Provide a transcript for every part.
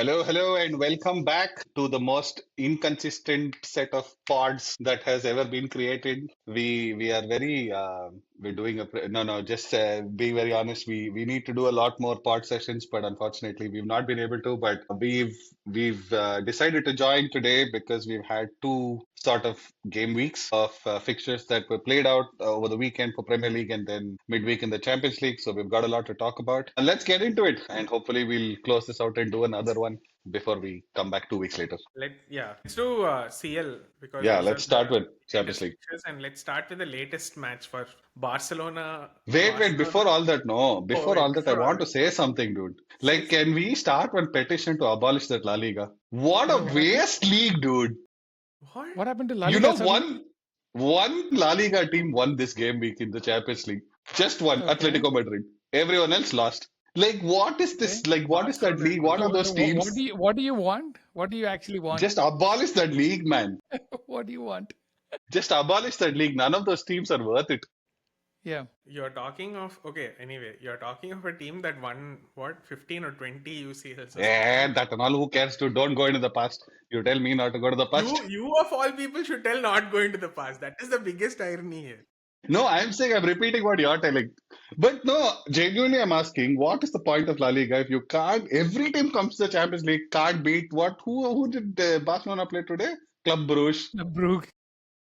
Hello, and welcome back to the most inconsistent set of pods that has ever been created. We are very we're doing no, just being very honest. We need to do a lot more pod sessions, but unfortunately we've not been able to. But we've decided to join today because we've had two sort of game weeks of fixtures that were played out over the weekend for Premier League and then midweek in the Champions League. So we've got a lot to talk about. And let's get into it. And hopefully we'll close this out and do another one before we come back 2 weeks later. Let's do CL because Yeah, those let's are start the with Champions latest League. fixtures, and let's start with the latest match for Barcelona. Wait, before all that, no, before wait, all that, I before all want to that. say something, dude. Say Like, can we start one petition to abolish that La Liga? What a What happened? waste league, dude. What? What happened to La You Liga? know, suddenly? one La Liga team won this game week in the Champions League. Just one, Okay. Atletico Madrid. Everyone else lost. Like, what is this? Okay. Like, what is that Barcelona. league? What are those So teams? what do you want? What do you actually want? Just abolish that league, man. What do you want? Just abolish that league. None of those teams are worth it. Yeah. You're talking of you're talking of a team that won what 15 or 20 UCLs. Yeah, that and all. Who cares, dude? Don't go into the past. You tell me not to go to the past. You of all people should tell not going to the past. That is the biggest irony here. No, I'm saying I'm repeating what you're telling. But no, genuinely, I'm asking, what is the point of La Liga if you can't? Every team comes to the Champions League, can't beat what? Who did Barcelona play today? Club Brugge. The Brugge.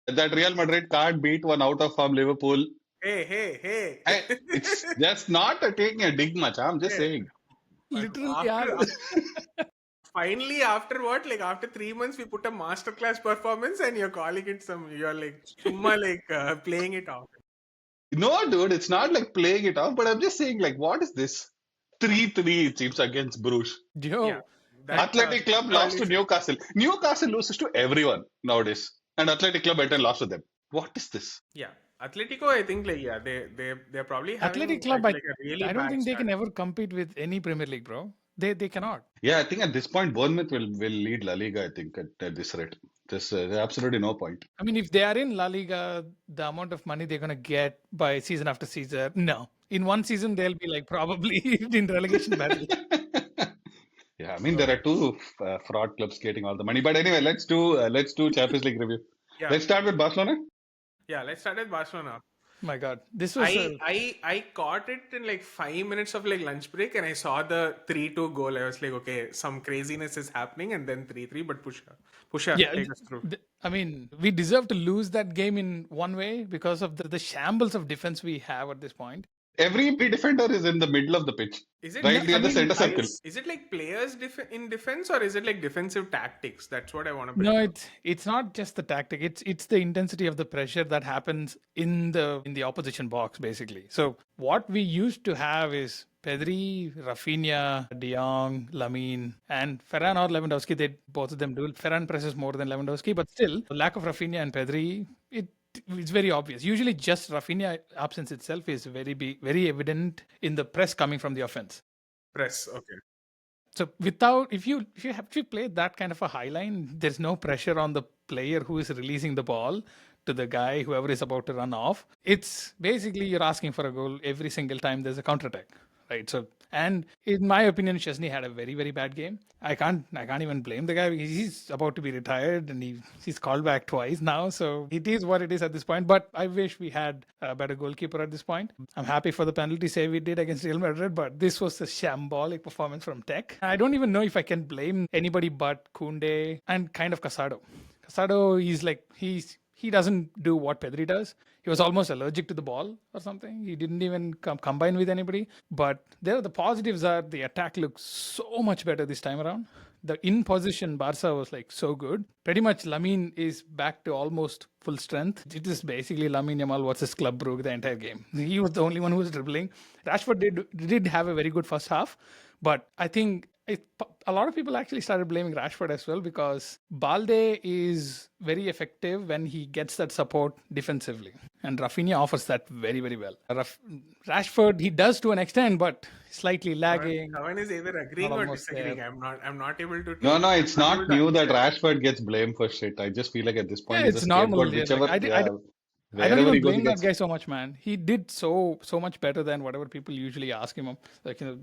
That Real Madrid can't beat one out of form Liverpool. Hey. It's just not taking a dig much. I'm just saying. Literally, yeah. Finally, after what? Like after 3 months, we put a masterclass performance, and you're calling it you're like, playing it off. No, dude, it's not like playing it off, but I'm just saying, like, what is this? 3-3 it seems against Bruges. Joe. Yeah. Athletic Club lost to Newcastle. Newcastle loses to everyone nowadays. And Athletic Club better lost to them. What is this? Yeah. Atletico, I think, they're probably having Athletic Club, like a really I don't bad think they start. can ever compete with any Premier League, bro. They cannot. Yeah, I think at this point, Bournemouth will lead La Liga, I think, at this rate. There's absolutely no point. I mean, if they are in La Liga, the amount of money they're going to get by season after season, no. In one season, they'll be like probably in relegation battle. Yeah, I mean, there are two fraud clubs getting all the money. But anyway, let's do Champions League review. Yeah. Let's start with Barcelona. Yeah, let's start with Barcelona. My God, this was I caught it in like 5 minutes of like lunch break, and I saw the 3-2 goal. I was like, okay, some craziness is happening, and then 3-3. But Pusha, take us through. I mean, we deserve to lose that game in one way because of the shambles of defense we have at this point. Every defender is in the middle of the pitch. Is it right near the center circle? Is it like players in defense, or is it like defensive tactics? That's what I want to. No, it's not just the tactic. It's the intensity of the pressure that happens in the opposition box, basically. So what we used to have is Pedri, Rafinha, De Jong, Lamine, and Ferran or Lewandowski. Both of them do. Ferran presses more than Lewandowski, but still, the lack of Rafinha and Pedri, it's very obvious. Usually, just Rafinha absence itself is very evident in the press coming from the offense. Press, okay. So if you play that kind of a high line, there's no pressure on the player who is releasing the ball to the guy, whoever is about to run off. It's basically you're asking for a goal every single time there's a counterattack, right? So, and in my opinion, Chesney had a very, very bad game. I can't even blame the guy. He's about to be retired and he's called back twice now. So it is what it is at this point. But I wish we had a better goalkeeper at this point. I'm happy for the penalty save we did against Real Madrid, but this was a shambolic performance from Tech. I don't even know if I can blame anybody but Koundé and kind of Casado. Casado is like, he doesn't do what Pedri does. He was almost allergic to the ball or something. He didn't even combine with anybody. But the positives are the attack looks so much better this time around. The in position Barca was like so good. Pretty much Lamine is back to almost full strength. It is basically Lamine Yamal versus Club Brugge the entire game. He was the only one who was dribbling. Rashford did have a very good first half, but I think a lot of people actually started blaming Rashford as well because Balde is very effective when he gets that support defensively. And Rafinha offers that very, very well. Rashford, he does to an extent, but slightly lagging. Kavan is either agreeing or disagreeing. I'm not able to. No, it's not new that Rashford gets blamed for shit. I just feel like at this point, it's normal. I don't Wherever even he goes, he blame that gets. guy so much, man. He did so much better than whatever people usually ask him,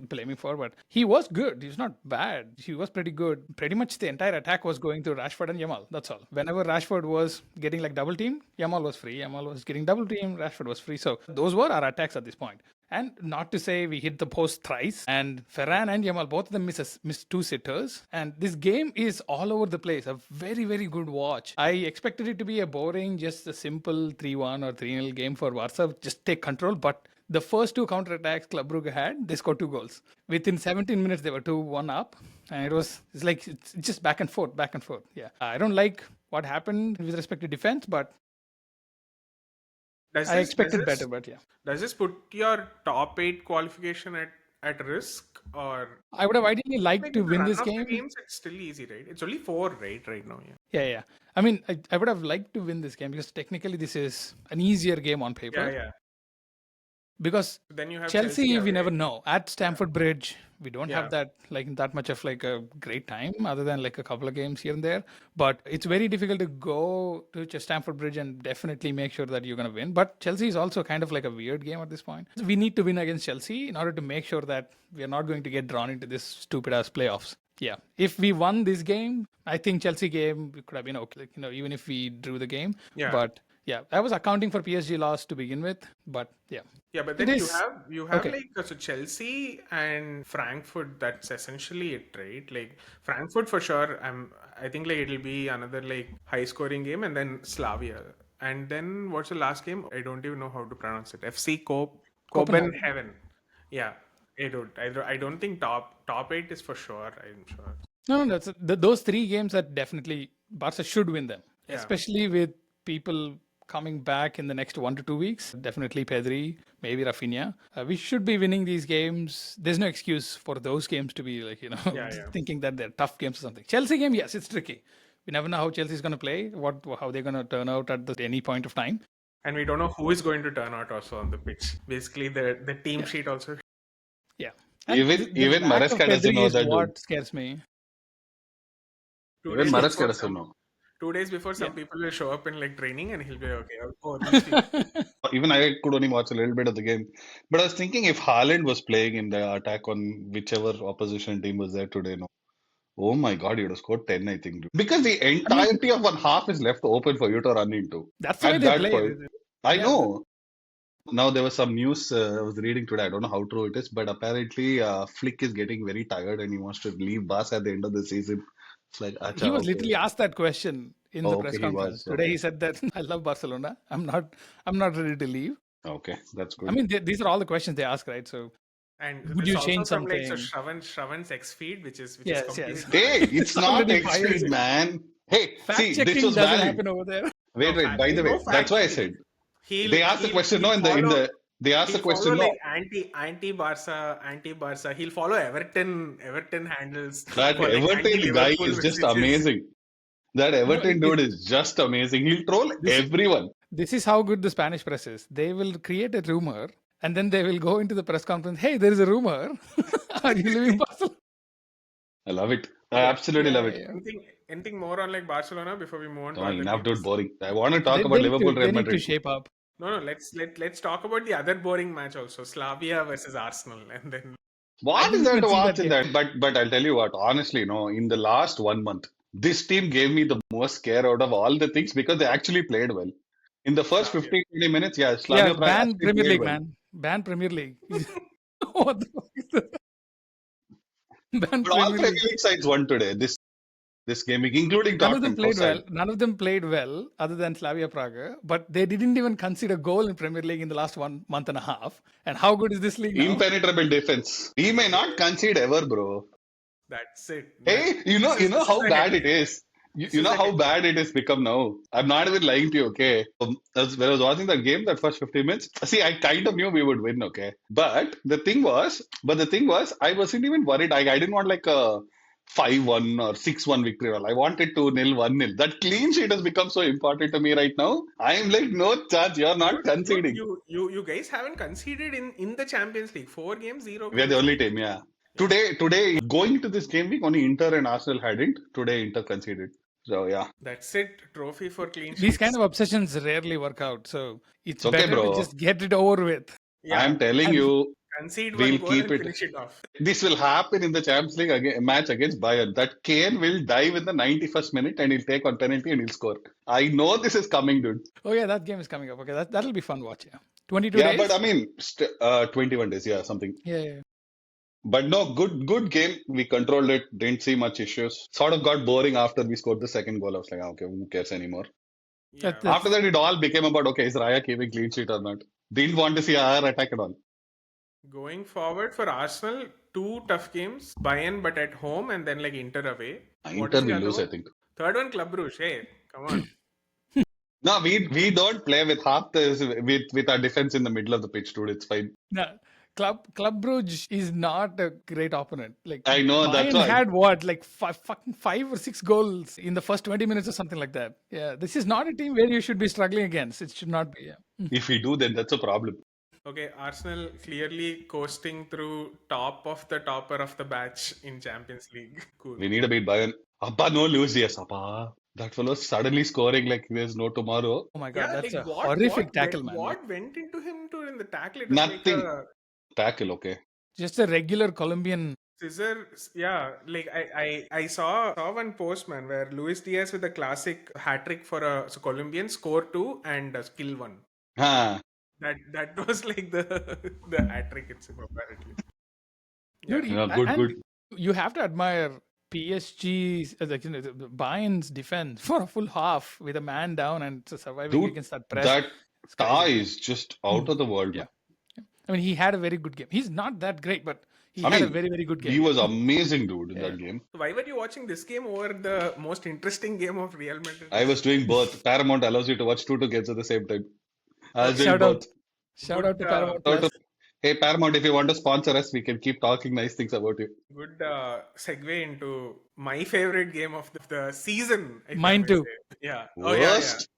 blame him for. But he was good. He's not bad. He was pretty good. Pretty much the entire attack was going to Rashford and Yamal. That's all. Whenever Rashford was getting like double team, Yamal was free. Yamal was getting double team, Rashford was free. So those were our attacks at this point. And not to say we hit the post thrice, and Ferran and Yamal, both of them missed two sitters. And this game is all over the place. A very, very good watch. I expected it to be a boring, just a simple 3-1 or 3-0 game for Barca. Just take control. But the first two counterattacks Club Brugge had, they scored 2 goals. Within 17 minutes, they were 2-1 up. And it's just back and forth, back and forth. Yeah. I don't like what happened with respect to defense, but I expected better, but yeah. Does this put your top 8 qualification at risk, or I would have ideally liked like to in the win run this of the game. games? It's still easy, right? It's only 4 right now. Yeah. I mean, I would have liked to win this game because technically this is an easier game on paper. Yeah. Because Then you have Chelsea, we away. never know. At Stamford Bridge, we don't Yeah. have that much of like a great time other than like a couple of games here and there. But it's very difficult to go to Stamford Bridge and definitely make sure that you're going to win. But Chelsea is also kind of like a weird game at this point. We need to win against Chelsea in order to make sure that we are not going to get drawn into this stupid ass playoffs. Yeah. If we won this game, I think Chelsea game could have been okay. Like, even if we drew the game. Yeah. But yeah, I was accounting for PSG loss to begin with. But yeah. Yeah, but It then is- you have okay. like so Chelsea and Frankfurt. That's essentially it, right? Like Frankfurt for sure. I think like it'll be another like high scoring game, and then Slavia, and then what's the last game? I don't even know how to pronounce it. FC Copenhagen. Yeah, I don't think top 8 is for sure. I'm sure. No, those 3 games are definitely Barca should win them, Yeah. especially with people coming back in the next 1 to 2 weeks. Definitely Pedri, maybe Rafinha. We should be winning these games. There's no excuse for those games to be like, Yeah. thinking that they're tough games or something. Chelsea game, yes, it's tricky. We never know how Chelsea's going to play, how they're going to turn out at any point of time. And we don't know who is going to turn out also on the pitch. Basically, the team sheet also. Yeah. Even lack of Maresca doesn't Pedri know is that, dude. what scares me. Even Maresca doesn't know. 2 days before, some people will show up in like training, and he'll be like, okay. Oh, these people. Even I could only watch a little bit of the game. But I was thinking if Haaland was playing in the attack on whichever opposition team was there today, no. Oh my God, he would have scored 10, I think. Because the entirety of one half is left open for you to run into. That's the way At they that play. point. I Yeah. know. Now there was some news I was reading today. I don't know how true it is, but apparently Flick is getting very tired and he wants to leave Barca at the end of the season. It's like, He acha, was okay. literally asked that question in the Oh, press okay, he conference. was, Today okay. he said that I love Barcelona. I'm not ready to leave. Okay, that's good. I mean, these are all the questions they ask, right? So And Would this you also change from like something? Shravan's X feed, which is Yes, completely yes. Hey, it's not already X-Feed, fired. man. Hey, fact see, checking this was doesn't valid. happen over there. Wait, No, wait. By the no way, fact that's why I checking. said they asked the question. No, in the they asked the question. Follow No, like anti Barca. He'll follow Everton handles. that for, like, Everton guy anti-Liverpool is just messages. amazing. That Everton dude is just amazing. He'll troll everyone. This is how good the Spanish press is. They will create a rumor and then they will go into the press conference. Hey, there is a rumor. Are you leaving Barcelona? I love it. I absolutely love it. Anything more on like Barcelona before we move on? to No, other enough, teams? dude. Boring. I want to talk They about need to- Liverpool, they Real need to Madrid. shape up. No. Let's talk about the other boring match also. Slavia versus Arsenal, and then What I is there didn't to see watch that in that? But I'll tell you what. Honestly, no. In the last 1 month, this team gave me the most scare out of all the things because they actually played well. In the first Slavia. 15-20 minutes, yeah, Slavia Yeah, Prague ban actually Premier played League, well. man. Ban Premier League. What the fuck is that? Ban But all Premier Premier League. League sides won today. This game, including None of them Tottenham. played well. outside. None of them played well, other than Slavia Prague. But they didn't even concede a goal in Premier League in the last 1 month and a half. And how good is this league now? Impenetrable defense. He may not concede ever, bro. that's it. Hey, you know This is how the bad head- it is. You is know the how head- bad it has become now. I'm not even lying to you, okay? When I was watching that game, that first 15 minutes, see, I kind of knew we would win, okay? But the thing was, I wasn't even worried. I didn't want like a 5-1 or 6-1 victory. I wanted 2-0, 1-0. That clean sheet has become so important to me right now. I'm like, no chance, you're not conceding. You guys haven't conceded in the Champions League. 4 games, 0 We are the only team, yeah. Today, going to this game week, only Inter and Arsenal hadn't. Today, Inter conceded. So yeah, That's it. Trophy for clean These sheets. kind of obsessions rarely work out. So it's it's okay, better to bro. just get it over with. I'm telling And you, Concede we'll one goal keep and it. finish it off. This will happen in the Champions League match against Bayern. That Kane will dive in the 91st minute and he'll take one penalty and he'll score. I know this is coming, dude. oh yeah, that game is coming up. Okay, that'll be fun watch. Yeah, 22 Yeah, days. but I mean, 21 days, yeah, something. Yeah. But no, good game. We controlled it. Didn't see much issues. Sort of got boring after we scored the second goal. I was like, okay, who cares anymore? Yeah. After that, it all became about, okay, is Raya keeping clean sheet or not? Didn't want to see our attack at all. Going forward for Arsenal, 2 tough games. Bayern, but at home, and then like Inter away. What Inter is the will other lose, I one? think. Third one, Club Brugge. Hey, come on. No, we don't play with half this with our defense in the middle of the pitch, dude. It's fine. No, Club Brugge is not a great opponent. Like I know, that's Bayern why. had what, like five or six goals in the first 20 minutes or something like that. Yeah, this is not a team where you should be struggling against. It should not be. Yeah. If we do, then that's a problem. Okay, Arsenal clearly coasting through top of the topper of the batch in Champions League. Cool. We need a beat Bayern. Abba, no Luis Diaz. Abba. That fellow's suddenly scoring like there's no tomorrow. Oh my god, Yeah, that's like a horrific tackle, went, man. What went into him in the tackle? It was Nothing. like a Tackle, okay. Just a regular Colombian. scissor. Yeah, like I saw one post, man, where Luis Diaz with a classic hat trick for a Colombian, score 2 and skill 1. Huh. That was like the hat trick itself, apparently. Dude, Yeah, good. You have to admire PSG's, like, the Bayern's defense for a full half with a man down and surviving Dude, against that press. that It's Thai crazy. is just out of the world, man. I mean, he had a very good game. He's not that great, but he I had a mean, very, very good game. He was amazing, dude, in that game. So why were you watching this game over the most interesting game of Real Madrid? I was doing both. Paramount allows you to watch 2 games at the same time. I was doing Shout both. out. Shout out to Good, Paramount Shout out Plus. to- Hey, Paramount, if you want to sponsor us, we can keep talking nice things about you. Good segue into my favorite game of the season. if I Mine may too. say. Yeah. Worst,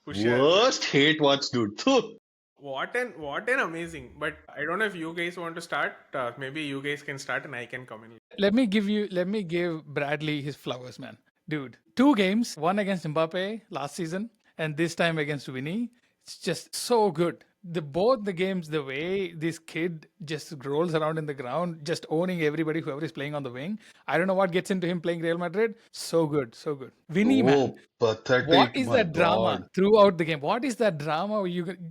Hushiyar. worst hate watch, dude. Phew. What an amazing. But I don't know if you guys want to start. Maybe you guys can start and I can come in. Let me give Bradley his flowers, man. Dude, 2 games, one against Mbappe last season and this time against Winnie. It's just so good. Both the games, the way this kid just rolls around in the ground, just owning everybody, whoever is playing on the wing. I don't know what gets into him playing Real Madrid. So good, so good. Winnie, man. Pathetic. What is my that drama God. throughout the game? What is that drama?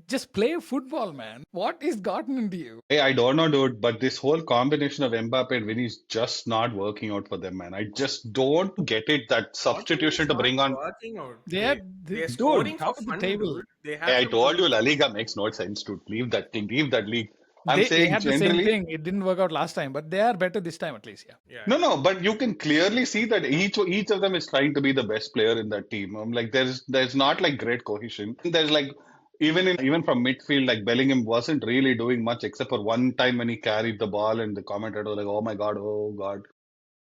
Just play football, man. What is gotten into you? Hey, I don't know, dude, but this whole combination of Mbappe and Vinny is just not working out for them, man. I just don't get it. That substitution to bring on. Working out. They're They're scoring top for of the fun, table. dude. They have Hey, I some told you, good- La Liga makes no sense, dude. Leave that thing. Leave that league. I'm They saying had the same generally. thing. It didn't work out last time, but they are better this time at least. Yeah. Yeah. No, but you can clearly see that each of them is trying to be the best player in that team. Like there's not like great cohesion. There's like even from midfield, like Bellingham wasn't really doing much except for one time when he carried the ball and the commentator was like, "Oh my God, oh God."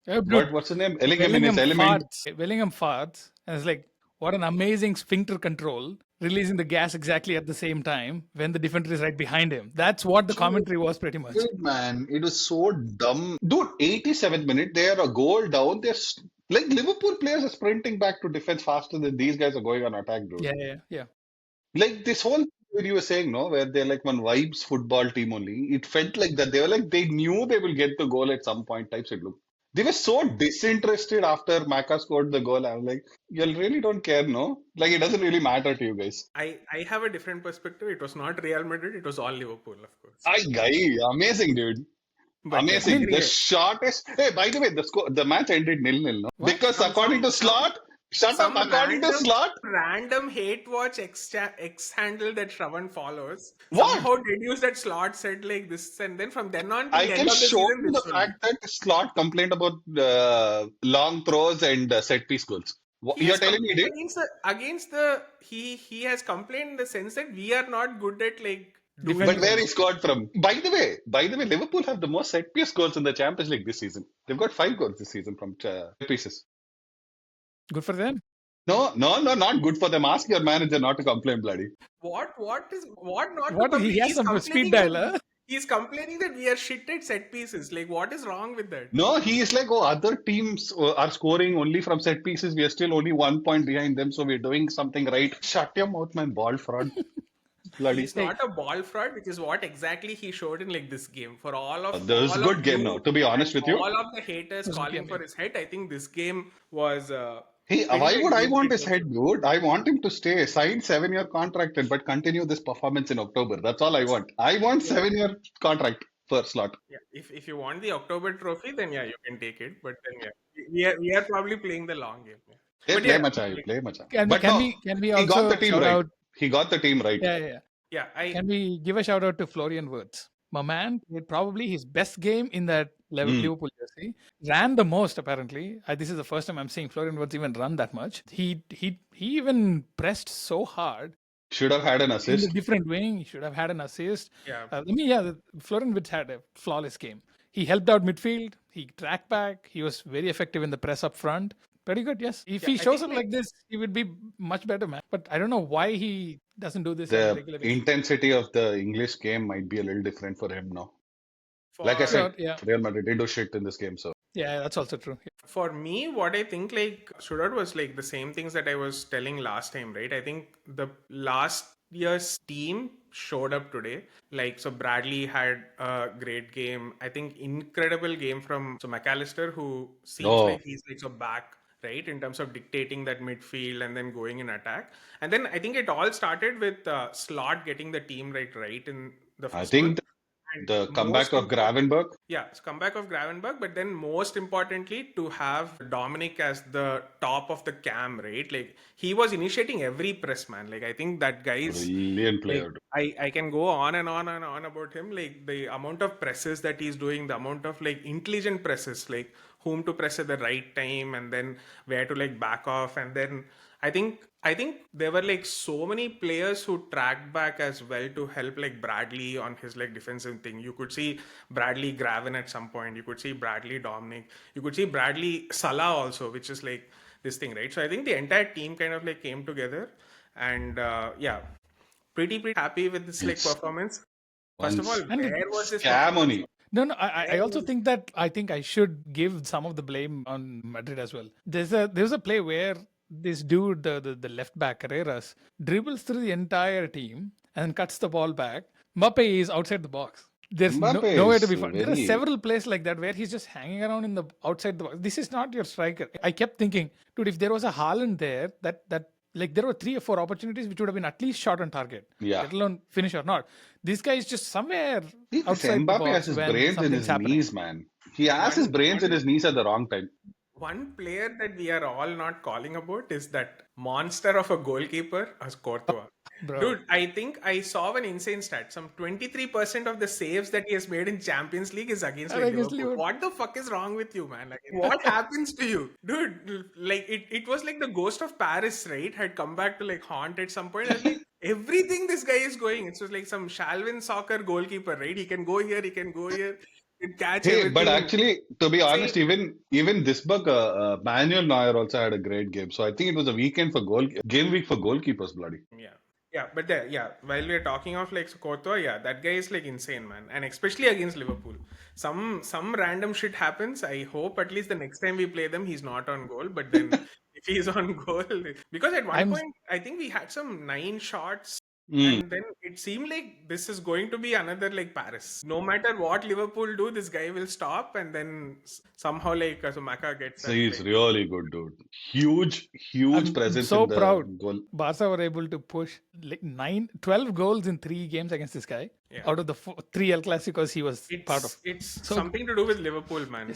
What's his name? Bellingham in his element. Bellingham farts, and it's like, what an amazing sphincter control, releasing the gas exactly at the same time when the defender is right behind him. That's what the commentary was pretty much. Dude, man, it was so dumb. Dude, 87th minute, they are a goal down. Like Liverpool players are sprinting back to defense faster than these guys are going on attack, dude. Yeah. Like this whole thing you were saying, no, where they're like one vibes football team only. It felt like that. They were like they knew they will get the goal at some point. Types it looked. They were so disinterested after Maka scored the goal. I was like, you really don't care, no? Like it doesn't really matter to you guys. I have a different perspective. It was not Real Madrid. It was all Liverpool, of course. Amazing, dude. But Amazing. anyway, The shortest. Hey, by the way, the match ended 0-0, no? What? Because according to Slot, shut up. According to Slot, random hate watch X handle that Shravan follows What? somehow deduced that Slot said like this, and then from then on to I the can end of the show season, you the this will fact that Slot complained about long throws and set piece goals. He You're has telling me he did? against the he has complained in the sense that we are not good at like doing But where he scored from? By the way, Liverpool have the most set piece goals in the Champions League this season. They've got 5 goals this season from set pieces. Good for them. No, not good for them. Ask your manager not to complain, bloody. what not What to he has he's some complaining speed dial, huh? He's complaining that we are shit at set pieces. Like, what is wrong with that? No, he is like, oh, other teams are scoring only from set pieces. We are still only 1 point behind them, so we're doing something right. Shut your mouth, man, ball fraud. Bloody. He's not a ball fraud, which is what exactly he showed in like this game. For There was all good of game you now. To be honest and with you, all of the haters was a good calling game, for yeah. his head, I think this game was hey, pretty why would I good want in his terms head, of- dude? I want him to stay, sign 7 year contracted, but continue this performance in October. That's all I want. I want Yeah. 7 year contract per slot. Yeah, if you want the October trophy, then yeah, you can take it. But then yeah, we are probably playing the long game. Yeah. Hey, But play yeah, macha, like, play macha. Can, But can no, we can we he got the also team shout right. out? He got the team right. Yeah. I Can we give a shout out to Florian Wirtz? My man played probably his best game in that Liverpool jersey. Ran the most apparently. This is the first time I'm seeing Florian Wirtz even run that much. He even pressed so hard Should have had an in the assist. different wing. He should have had an assist. yeah. Florian Wirtz had a flawless game. He helped out midfield. He tracked back. He was very effective in the press up front. Pretty good, yes. If he I shows think, up like this, he would be much better, man. But I don't know why he doesn't do this on a The regular basis. intensity of the English game might be a little different for him now. Like I For- said, Yeah. Real Madrid did do shit in this game, so Yeah, that's also true. For me, what I think like Shurat was like the same things that I was telling last time, right? I think the last year's team showed up today. Like, so Bradley had a great game. I think incredible game from McAllister, who seems Oh. like he's like so back, right, in terms of dictating that midfield and then going in attack. And then I think it all started with Slot getting the team right in the I first think and the comeback most of Gravenberg. yeah, it's comeback of Gravenberg, but then most importantly, to have Dominic as the top of the cam, right? Like, he was initiating every press, man. Like, I think that guy is Brilliant like, player. I can go on and on and on about him. Like, the amount of presses that he's doing, the amount of like intelligent presses, like whom to press at the right time and then where to like back off. And then I think there were like so many players who tracked back as well to help like Bradley on his like defensive thing. You could see Bradley Graven at some point. You could see Bradley Dominic. You could see Bradley Salah also, which is like this thing, right? So I think the entire team kind of like came together, and yeah, pretty happy with this like It's performance. First of all, And where was this Scam performance? only. No, I also think that I should give some of the blame on Madrid as well. There's a play where this dude, the left back Carreras, dribbles through the entire team and cuts the ball back. Mbappe is outside the box. There's Mbappe nowhere to is be found. There are very- several plays like that where he's just hanging around in the outside the box. This is not your striker. I kept thinking, dude, if there was a Haaland there, that like there were 3 or 4 opportunities which would have been at least shot on target. Yeah. Let alone finish or not. This guy is just somewhere See, this outside the Mbappe box has his when brains in something's his happening. knees, man. He has his brains in his knees at the wrong time. One player that we are all not calling about is that monster of a goalkeeper, as Courtois. Bro. Dude, I think I saw an insane stat. Some 23% of the saves that he has made in Champions League is against like, Against Liverpool. Liverpool. What the fuck is wrong with you, man? Like, what happens to you? Dude, like it was like the ghost of Paris, right? Had come back to like haunt at some point. And, like, everything this guy is going. It's just like some Shalvin soccer goalkeeper, right? He can go here, he can go here. Can catch Hey, everything. but actually, to be honest, See- even this bug, Manuel Neuer also had a great game. So I think it was a weekend for game week for goalkeepers, bloody. Yeah, but while we're talking of like Courtois, yeah, that guy is like insane, man, and especially against Liverpool. Some random shit happens. I hope at least the next time we play them, he's not on goal. But then if he's on goal, because at one point I think we had some 9 shots. And then it seemed like this is going to be another like Paris. No matter what Liverpool do, this guy will stop, and then somehow like Maka gets. So he's like, really good, dude. Huge I'm presence so in the proud. goal. Barca were able to push like 12 goals in 3 games against this guy. Yeah. Out of the 3 El Clasicos he was part of. It's So- something to do with Liverpool, man.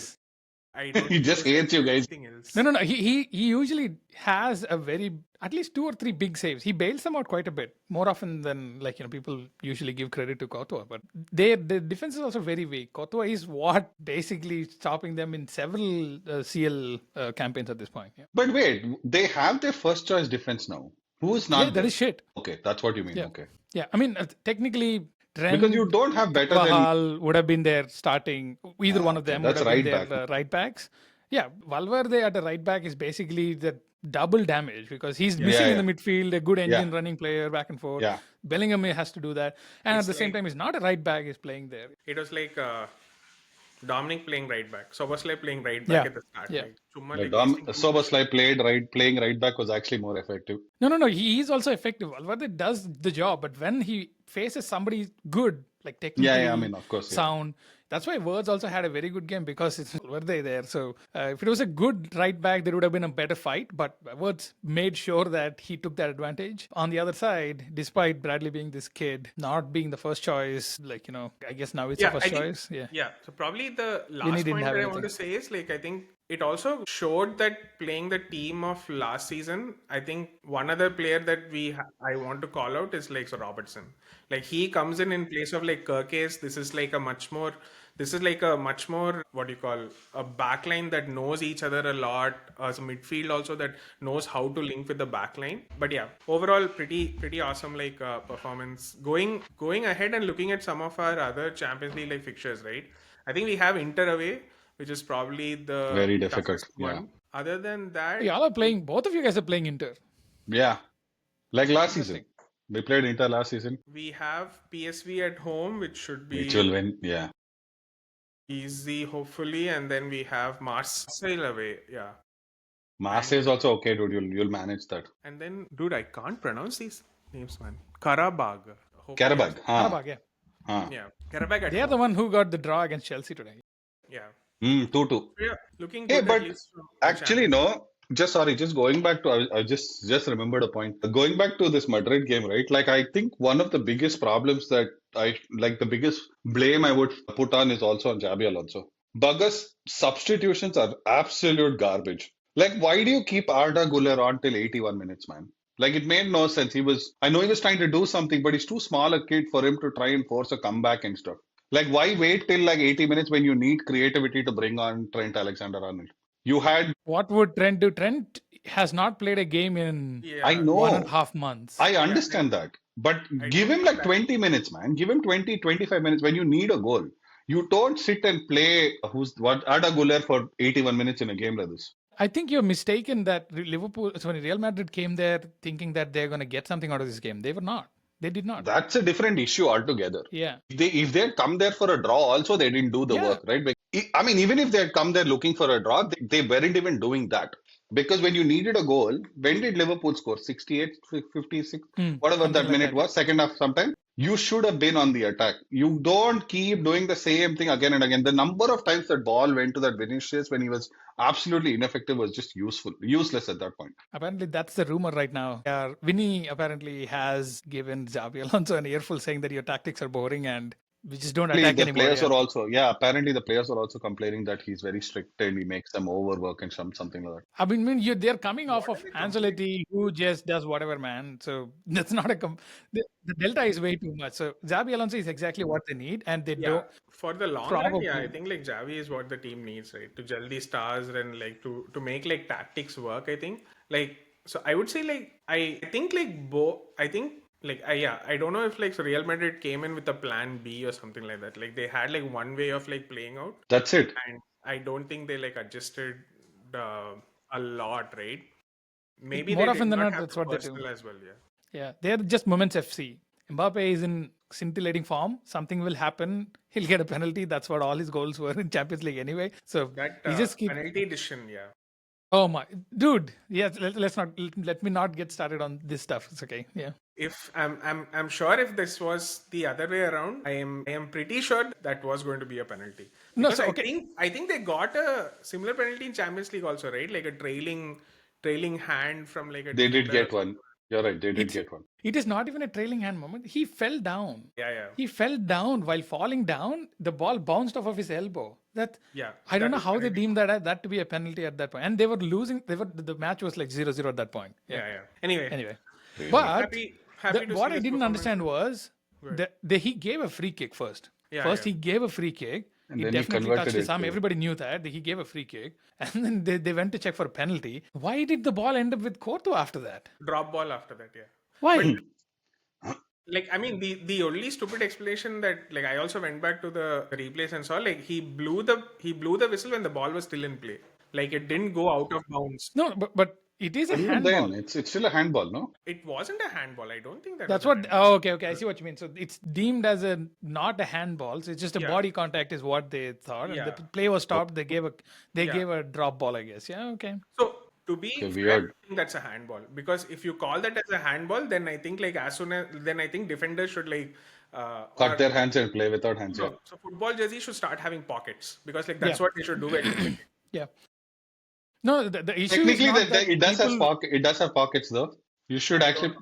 I don't He just think hates you guys. anything else. No. He usually has at least 2 or 3 big saves. He bails them out quite a bit, more often than people usually give credit to Courtois. But the defense is also very weak. Courtois is what basically stopping them in several CL campaigns at this point. Yeah, But wait, they have their first choice defense now. Who's not? that there? is shit. Okay, that's what you mean. Yeah. Okay, Yeah, I mean technically. Trent, because you don't have better than Carvajal would have been there starting. Either one of them would that's have been right their back. right backs. Yeah, Valverde at a right back is basically the double damage because he's Yeah, missing in the yeah, midfield, a good yeah, engine running player back and forth. yeah. Bellingham has to do that. And at It's the same like time, he's not a right back, he's playing there. it was like Dominic playing right back, Soboslai playing right back Yeah. at the start, Yeah. like Chumma Like like wasting too much. Soboslai playing right back was actually more effective. No. He is also effective. Valverde does the job, but when he faces somebody good, like Yeah, yeah. I technically mean, of course, yeah. sound, that's why Words also had a very good game because it's Valverde there. So if it was a good right back, there would have been a better fight. But Words made sure that he took that advantage. On the other side, despite Bradley being this kid, not being the first choice, like I guess now it's a Yeah, first I think choice. Yeah, yeah. So probably the Vinny last didn't point have that I want anything. to say is like I think it also showed that playing the team of last season. I think one other player that I want to call out is like so Robertson. Like he comes in place of like Kirkes. This is like a much more. This is like a much more what do you call a backline that knows each other a lot. As a midfield also that knows how to link with the backline. But yeah, overall pretty awesome like performance. Going ahead and looking at some of our other Champions League like fixtures, right? I think we have Inter away, which is probably the Very difficult. toughest Yeah, one. Other than that, Y'all are playing. Both of you guys are playing Inter. yeah. Like last Interesting. season, we played Inter last season, we have PSV at home, which should which be will win. Yeah, easy, hopefully, and then we have Marseille away. Yeah. Marseille is also okay, dude. You'll manage that. And then, dude, I can't pronounce these names, man. Karabag. Hopefully, Karabag, huh? Karabakh, yeah. Huh. yeah, Karabag at They are the home. one who got the draw against Chelsea today. Yeah. 2-2. So, yeah, looking Hey, good but at least from the actually, Champions no. Just going back to I just remembered a point. Going back to this Madrid game, right? Like I think one of the biggest problems that the biggest blame I would put on is also on Xabi Alonso. Burgers substitutions are absolute garbage. Like, why do you keep Arda Güler on till 81 minutes, man? Like it made no sense. I know he was trying to do something, but he's too small a kid for him to try and force a comeback and stuff. Like, why wait till like 80 minutes when you need creativity to bring on Trent Alexander-Arnold? You had, What would Trent do? Trent has not played a game in League. I Yeah. 1.5 know, months. I Yeah. understand that, but I give him don't like think 20 minutes, man. Give him 20, 25 minutes when you need a goal. You don't sit and play Arda Güler for 81 minutes in a game like this. I think you're mistaken that Liverpool, so when Real Madrid came there thinking that they're going to get something out of this game, they were not. They did not. That's a different issue altogether. Yeah. If they had come there for a draw, also they didn't do the Yeah. work, right? I mean, even if they had come there looking for a draw, they weren't even doing that. Because when you needed a goal, when did Liverpool score? 68, 56, whatever Something that like minute that. was, second half sometime. You should have been on the attack. You don't keep doing the same thing again and again. The number of times that ball went to that Vinicius when he was absolutely ineffective was just useless at that point. Apparently, that's the rumor right now. Vinny apparently has given Xabi Alonso an earful saying that your tactics are boring and we just don't attack The anymore. players Yeah. are also, yeah, apparently the players are also complaining that he's very strict and he makes them overwork and something like that. I mean, they're coming off of Ancelotti, who just does whatever, man. So that's not the delta is way too much. So Xabi Alonso is exactly what they need, and they yeah, don't for the long run, yeah, I probably. think like Javi is what the team needs, right? To gel these stars and like to make like tactics work. I think like so I would say like I think like I think like I don't know if like so Real Madrid came in with a plan B or something like that. Like they had like one way of like playing out, That's it. and I don't think they like adjusted a lot, right? Maybe More they often did than not not, have that's the what they do. personnel as well. Yeah. Yeah, they're just moments FC. Mbappe is in scintillating form. Something will happen. He'll get a penalty. That's what all his goals were in Champions League anyway. So That he just keep. penalty decision, yeah. Oh my dude. Yeah, let's not let me not get started on this stuff. It's okay. Yeah. If I'm sure if this was the other way around, I am pretty sure that was going to be a penalty. No, Because so okay. I think they got a similar penalty in Champions League also, right? Like a trailing hand from like a They did defender. get one. You're right. They did It's get one. it is not even a trailing hand moment. He fell down. Yeah. He fell down while falling down. The ball bounced off of his elbow. That Yeah. I don't that know is how they penalty. deemed that to be a penalty at that point. And they were losing. The match was like 0-0 at that point. Yeah. Anyway, Anyway, but happy to what see I this didn't performance. understand was that he gave a free kick first. Yeah, First, yeah. he gave a free kick. And He then he definitely converted touched his it arm. to- Everybody knew that. He gave a free kick. And then they went to check for a penalty. Why did the ball end up with Courtois after that? Drop ball after that, yeah. Why? Like I mean the only stupid explanation that I also went back to the replays and saw he blew the whistle when the ball was still in play. Like it didn't go out of bounds. No, but it is a But even handball. then, it's still a handball, no? It wasn't a handball. I don't think that That's was a what. handball. Oh, okay. I see what you mean. So it's deemed as a not a handball. So it's just a Yeah. body contact, is what they thought, and the Yeah. play was stopped. They gave Yeah. a drop ball, I guess. Yeah. Okay. So to be Okay, fair, weird. I think that's a handball, because if you call that as a handball, then I think like as soon as then I think defenders should like Cut their hands and play without hands. Yeah. no, so football jersey should start having pockets, because like Yeah. that's what they should do when you're playing. Yeah. No, the issue is Technically, not that it does have people. pocket. It does have pockets, though. You should I actually.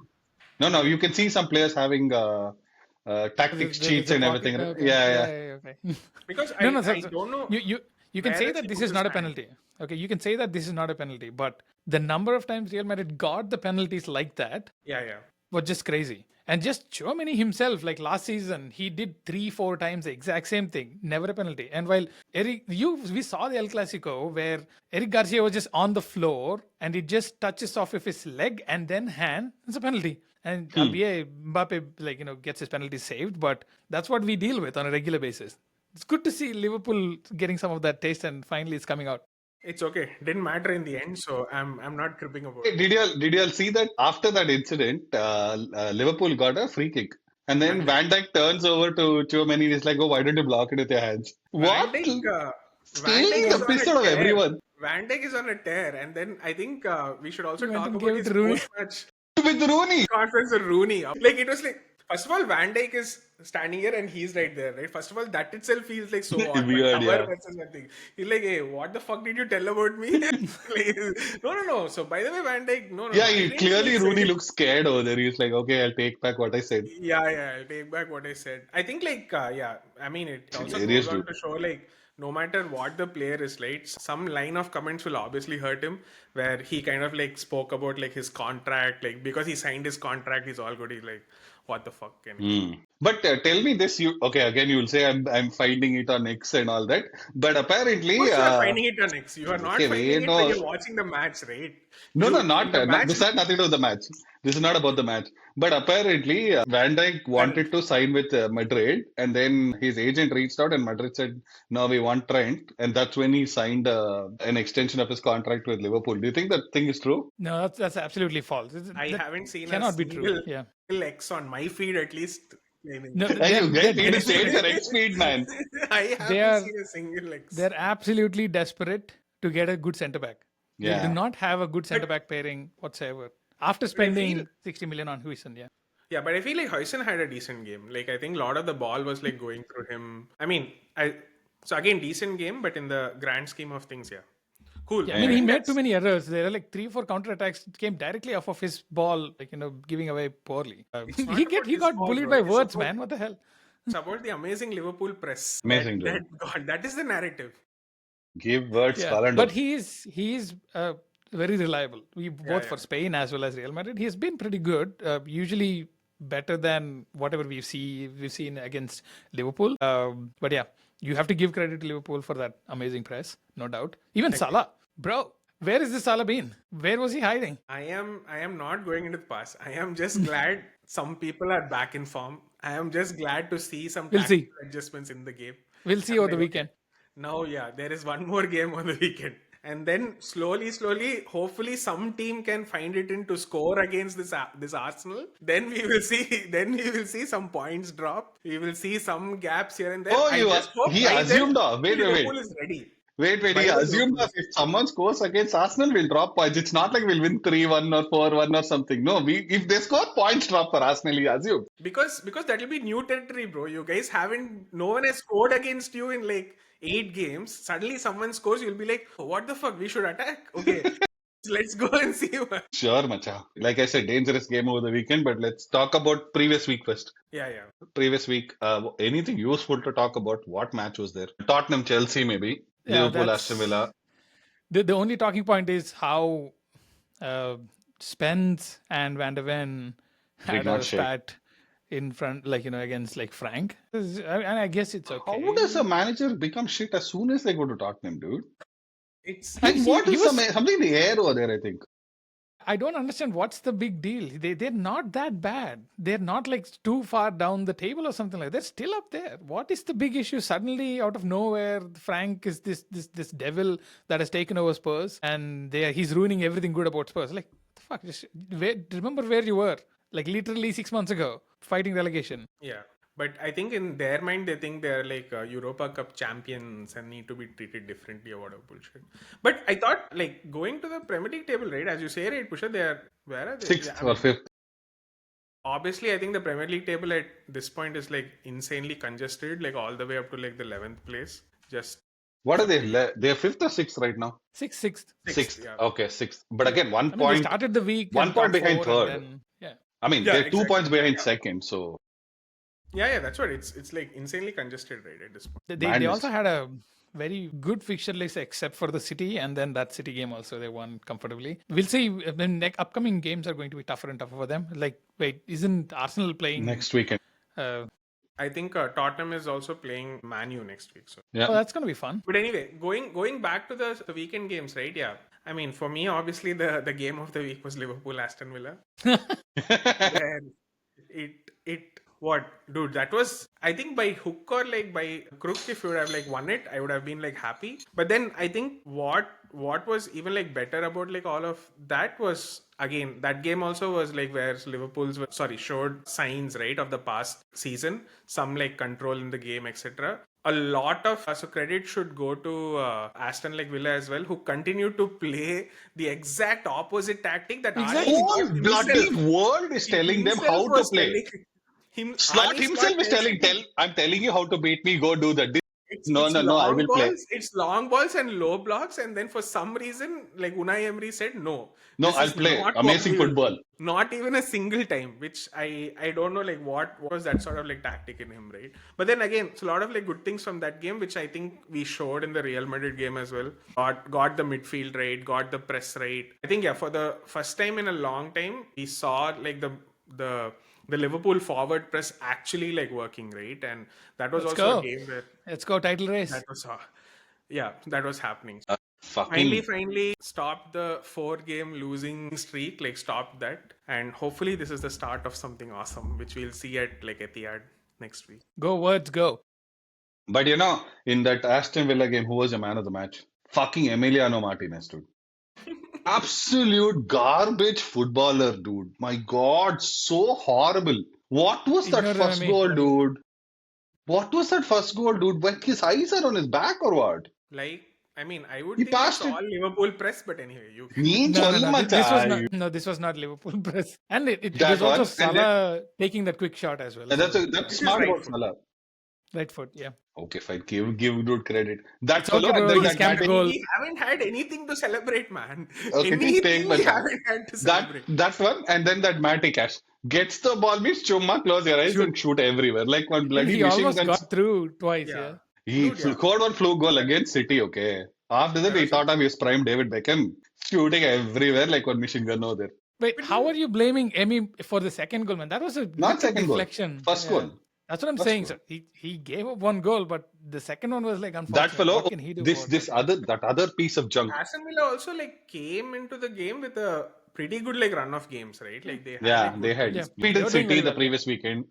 don't No. You can see some players having tactics cheats The and pocket. everything. Okay. Yeah. Okay. because No, I so don't know you can where say the that this cheat is not a stand. penalty. Okay, you can say that this is not a penalty, but the number of times Real Madrid got the penalties like that Yeah. was just crazy. And just Tchouaméni himself, like last season, he did 3-4 times the exact same thing, never a penalty. And while we saw the El Clasico where Eric Garcia was just on the floor and it just touches off of his leg and then hand, it's a penalty. And albeit Mbappe gets his penalty saved, but that's what we deal with on a regular basis. It's good to see Liverpool getting some of that taste, and finally it's coming out. It's okay. Didn't matter in the end, so I'm not tripping about it. Did you all see that after that incident, Liverpool got a free kick, and then Van Dijk turns over to Tchouaméni and he's like, "Oh, why don't you block it with your hands?" What? Van Dijk Stealing is the on a piss out of tear. everyone. Van Dijk is on a tear, and then I think we should also He went talk and about gave it his to Rooney. post-match With Rooney. conference with Rooney. Like it was like, first of all, Van Dijk is standing here and he's right there, right? First of all, that itself feels like so odd. Weird, Cover yeah. versus one thing. He's like, hey, what the fuck did you tell about me? Like, no. So by the way, Van Dijk, no. Yeah, I he, didn't clearly say- Rooney looks scared over there. He's like, "Okay, I'll take back what I said." Yeah, I'll take back what I said. I think I mean it also Hilarious, goes on dude. to show like no matter what the player is, right? Some line of comments will obviously hurt him, where he kind of like spoke about like his contract, like because he signed his contract, he's all good. He's like, what the fuck? And But tell me this, again you will say I'm finding it on X and all that, but apparently of course you are finding it on X. You are not okay, finding wait, it no. when you're watching the match, right? No, You- not the match. this had nothing to do with the match. This is not about the match. But apparently, Van Dijk wanted to sign with Madrid, and then his agent reached out, and Madrid said, "No, we want Trent," and that's when he signed an extension of his contract with Liverpool. Do you think that thing is true? No, that's absolutely false. I That haven't seen cannot a be true. single Yeah. X on my feed at least. claiming No, that. Hey, you they're get to change desperate. your X speed, man. I They haven't are- seen a single X. They're absolutely desperate to get a good centre back. They Yeah. do not have a good centre back pairing whatsoever. After spending 60 million on Huijsen, yeah. Yeah, but I feel like Huijsen had a decent game. Like I think a lot of the ball was like going through him. I mean, so again decent game, but in the grand scheme of things, yeah, cool. Yeah, I mean, he made too many errors. There are like 3-4 counterattacks came directly off of his ball, giving away poorly. not he about his got ball, bullied bro. by It's words, about- man. What the hell? It's about the amazing Liverpool press. Amazing, That is the narrative. Give words, Yeah, Haaland. but he is very reliable. Both for yeah. Spain as well as Real Madrid. He's been pretty good. Usually better than whatever we've seen against Liverpool. But yeah, you have to give credit to Liverpool for that amazing press, no doubt. Even Salah, bro. Where is this Salah been? Where was he hiding? I am not going into the past. I am just glad some people are back in form. I am just glad to see some We'll see. tactical adjustments in the game. We'll see over the weekend. Now, yeah, there is one more game on the weekend. And then slowly, hopefully some team can find it in to score against this Arsenal. Then we will see some points drop. We will see some gaps here and there. Oh, I you just hope he by then assumed off. Wait. Liverpool is ready. Wait, By he the assumed Liverpool. that if someone scores against Arsenal, we'll drop points. It's not like we'll win 3-1 or 4-1 or something. No, if they score, points drop for Arsenal, he assumed. Because that will be new territory, bro. You guys no one has scored against you in like 8 games. Suddenly someone scores, you'll be like, oh, what the fuck? We should attack. Okay. Let's go and see what. Sure, macha. Like I said, dangerous game over the weekend, but let's talk about previous week first. Yeah. Previous week, anything useful to talk about? What match was there? Tottenham, Chelsea, maybe. Yeah, Liverpool, that's- Aston Villa. The only talking point is how Spence and Van de Ven had not a shake. spat in front, against Frank. And I guess it's okay. How does a manager become shit as soon as they go to Tottenham, dude? It's And He- what he is was- something in the air over there, I think. I don't understand what's the big deal. They're not that bad. They're not like too far down the table or something like that. They're still up there. What is the big issue? Suddenly, out of nowhere, Frank is this devil that has taken over Spurs, and he's ruining everything good about Spurs. Like, the fuck? Just remember where you were, like literally 6 months ago, fighting relegation. Yeah. But I think in their mind, they think they're like Europa Cup champions and need to be treated differently or whatever bullshit. But I thought, like, going to the Premier League table, right? As you say, right, Pusha, where are they? Sixth I or mean, fifth. obviously, I think the Premier League table at this point is like insanely congested, like all the way up to like the 11th place. Just What are they? They're fifth or sixth right now? Sixth. sixth, yeah. Okay, sixth. But again, I mean, they started the week 1 and point top behind four, and third. then, yeah. I mean, Yeah, they're 2 exactly. points behind Yeah. second. So Yeah, that's what it's like insanely congested, right, at this point. They Madness. also had a very good fixture list except for the City, and then that City game also they won comfortably. We'll see. Upcoming games are going to be tougher and tougher for them. Like, wait, isn't Arsenal playing? next weekend. I think Tottenham is also playing Man U next week. So, Yeah. Oh, that's going to be fun. but anyway, going back to the weekend games, right? Yeah. I mean, for me, obviously, the game of the week was Liverpool Aston Villa. Where it what, dude, that was, I think, by hook or like by crook, if you would have like won it, I would have been like happy. But then I think what was even like better about like all of that was, again, that game also was like where showed signs, right, of the past season, some like control in the game, etc. A lot of so credit should go to Aston Villa as well, who continue to play the exact opposite tactic that Exactly. Arnie Whole Slot bloody himself- world is telling them how to was play. telling Slot Arnie himself is tells telling, him I'm telling you how to beat me, go do that. it's No, I long will balls, play. It's long balls and low blocks, and then for some reason, like Unai Emery said, no. No, this I'll is play. not what Amazing we will football. do. Not even a single time, which I don't know like what was that sort of like tactic in him, right? But then again, it's a lot of like good things from that game, which I think we showed in the Real Madrid game as well. Got the midfield right, got the press right. I think for the first time in a long time, we saw like the Liverpool forward press actually like working, right? And that was Let's also go. a game where Let's go title race. that was that was happening. Fucking Finally stopped the 4-game losing streak, like stopped that, and hopefully this is the start of something awesome, which we'll see at like Etihad next week. Go words, go. But in that Aston Villa game, who was the man of the match? Fucking Emiliano Martinez, dude. Absolute garbage footballer, dude. My God, so horrible. What was that Ignore first me. goal, dude? What was that first goal, dude? When his eyes are on his back or what? Like, I mean, I would He think it's passed it. all Liverpool press, but anyway, you. Nee No, sollu macha. this was not Liverpool press, and it That was also one, and Salah taking that quick shot as well. And that's So, that's is smart right about foot. Salah. right foot, yeah. Okay, fine. Give dude credit. That It's fellow okay, and bro. then He's that camped batting- goal. We haven't had anything to celebrate, man. Okay, keep Anything saying, we but haven't had to celebrate. that one, and then that Matty Cash gets the ball, means chumma, close your eyes and shoot everywhere. Like one bloody He machine almost gun. got through twice, Yeah. yeah. He Dude, yeah. scored one fluke goal against City, okay. After that, he thought of his prime David Beckham, shooting everywhere like one machine gun over there. Wait, how are you blaming Emi for the second goal, man? That was a Not wicked second goal. deflection. First Yeah. goal. That's what I'm First saying, goal. sir. He gave up one goal, but the second one was like unfortunate. That fellow, What can he do about that other piece of junk. Aston Villa also like came into the game with a pretty good like run of games, right? Like they had Yeah, like, they good had games. Yeah. beaten They were doing City very the well, previous weekend.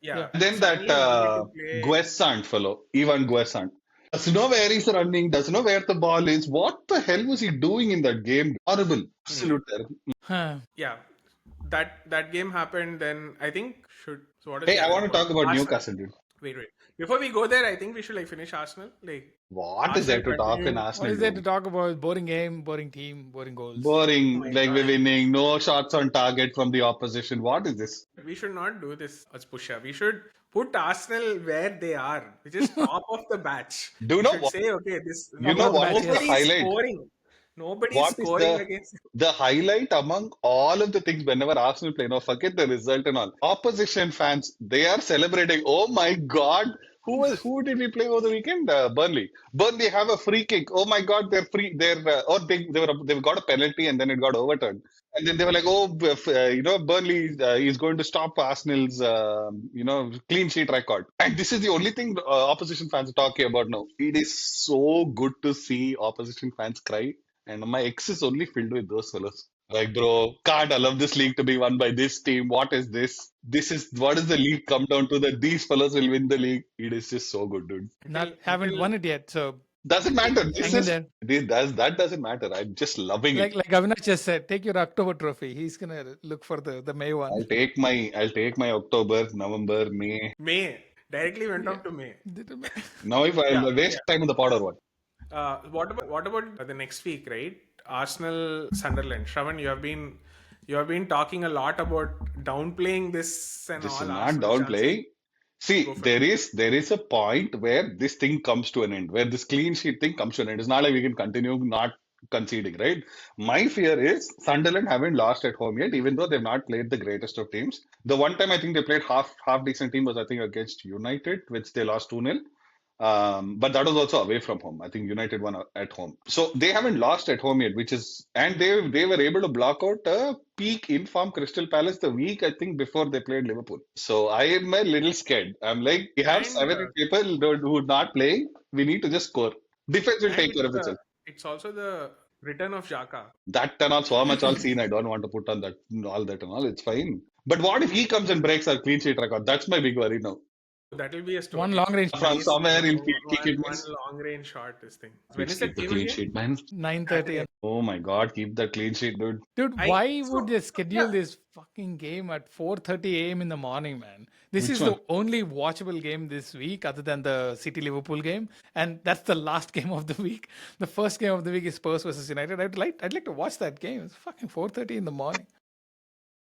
Yeah. Then that Finally wanted to play- Guessant fellow, Ivan Guessant, doesn't know where he's running, doesn't know where the ball is. What the hell was he doing in that game? Horrible. Absolute terrible. Huh. Yeah, that game happened. Then I think so what is Hey, the I other want to one? talk about Arsenal. Newcastle, dude. Wait. Before we go there, I think we should like finish Arsenal. Like What is there to talk in Arsenal Arsenal? What is there to dude? talk about? Boring game, boring team, boring goals. Boring, Oh my like God. we're winning, no shots on target from the opposition. What is this? we should not do this as Pusha. We should put Arsenal where they are, which is top of the batch. Do you We know should what? say, okay, this You know what is the nobody's highlight? scoring. Nobody's What is scoring the- against. The highlight among all of the things whenever Arsenal play, now forget the result and all. Opposition fans, they are celebrating. Oh my God. Who did we play over the weekend? Burnley. Burnley have a free kick. Oh my God, they're free. They've got a penalty and then it got overturned. And then they were like, Burnley is going to stop Arsenal's, clean sheet record. And this is the only thing opposition fans are talking about now. It is so good to see opposition fans cry. And my X is only filled with those fellows. Like, bro, can't allow this league to be won by this team. What is this? What is the league come down to that these fellows will win the league? It is just so good, dude. Haven't won it yet, so Doesn't matter. hang in there. That doesn't matter. I'm just loving it. Like Avinash just said, take your October trophy. He's gonna look for the May one. I'll take my October, November, May. May directly went off to May. Now if I'll waste time in the pod or what? What about the next week, right? Arsenal Sunderland. Shravan, you have been talking a lot about downplaying this and This all. is not Arsenal chances. downplaying. See, Go for there is a point where this thing comes to an end, where this clean sheet thing comes to an end. It's not like we can continue not conceding, right? My fear is Sunderland haven't lost at home yet, even though they've not played the greatest of teams. The one time I think they played half decent team was I think against United, which they lost 2-0. But that was also away from home. I think United won at home. So they haven't lost at home yet, and they were able to block out a peak inform Crystal Palace the week I think before they played Liverpool. So I am a little scared. I'm like, we have And, 7 people who are not playing. We need to just score. Defense will take care of itself. It's also the return of Xhaka. That and all so much all seen. I don't want to put on that all that and all. It's fine. But what if he comes and breaks our clean sheet record? That's my big worry now. That will be a story. One long range From somewhere he'll kick it. One long range shot. This thing. When is Keep that the game clean again? sheet, man. 9:30. Oh my God, keep that clean sheet, dude. Dude, I- why so- would they schedule yeah. this fucking game at 4:30 a.m. in the morning, man? This Which is one? the only watchable game this week other than the City Liverpool game, and that's the last game of the week. The first game of the week is Spurs versus United. I'd like to watch that game. It's fucking 4:30 in the morning.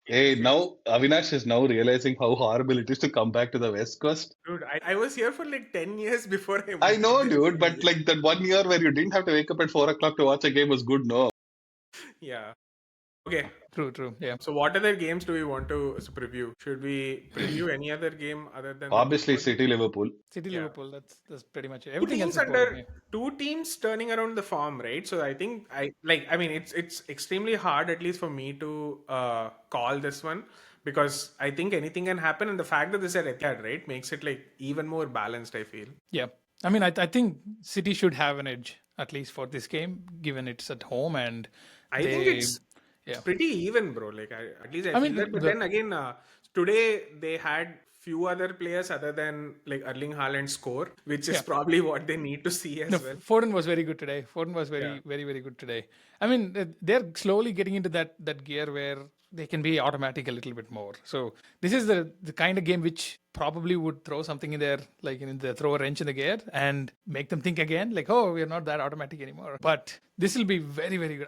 Hey, now Avinash is now realizing how horrible it is to come back to the West Coast. Dude, I was here for like 10 years before I know, dude, but like that 1 year where you didn't have to wake up at 4 o'clock to watch a game was good, no? Yeah. Okay. True. Yeah. So what other games do we want to preview? Should we preview any other game other than Obviously, City, Liverpool. City Yeah. Liverpool. That's pretty much it. two Everything else teams is boring, under yeah. two teams turning around the form, right? So I think I mean it's extremely hard, at least for me, to call this one, because I think anything can happen, and the fact that this is at Etihad, right, makes it like even more balanced, I feel. Yeah. I mean, I think City should have an edge at least for this game, given it's at home and I think they- it's yeah. pretty even, bro. Like at least I I feel mean, that. But the- then again, today they had few other players other than like Erling Haaland score, which is Yeah. probably what they need to see as No, well. Foden was very good today. Foden was very good today. I mean, they're slowly getting into that gear where they can be automatic a little bit more. So this is the kind of game which probably would throw something in there, like throw a wrench in the gear and make them think again, like, oh, we're not that automatic anymore. But this will be very, very good.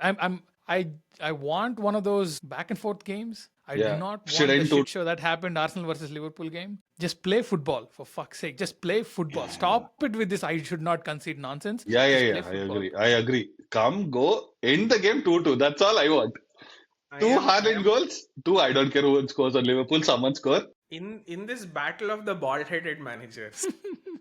I want one of those back and forth games. I Yeah. do not Should want end the to- shit show that happened Arsenal versus Liverpool game. Just play football, for fuck's sake. Just play football. Stop it with this I should not concede nonsense. Yeah. Just play I football. agree. Come, go, end the game 2-2. That's all I want. Two Haaland goals. Two, I don't care who scores on Liverpool. Someone score. In this battle of the bald-headed managers.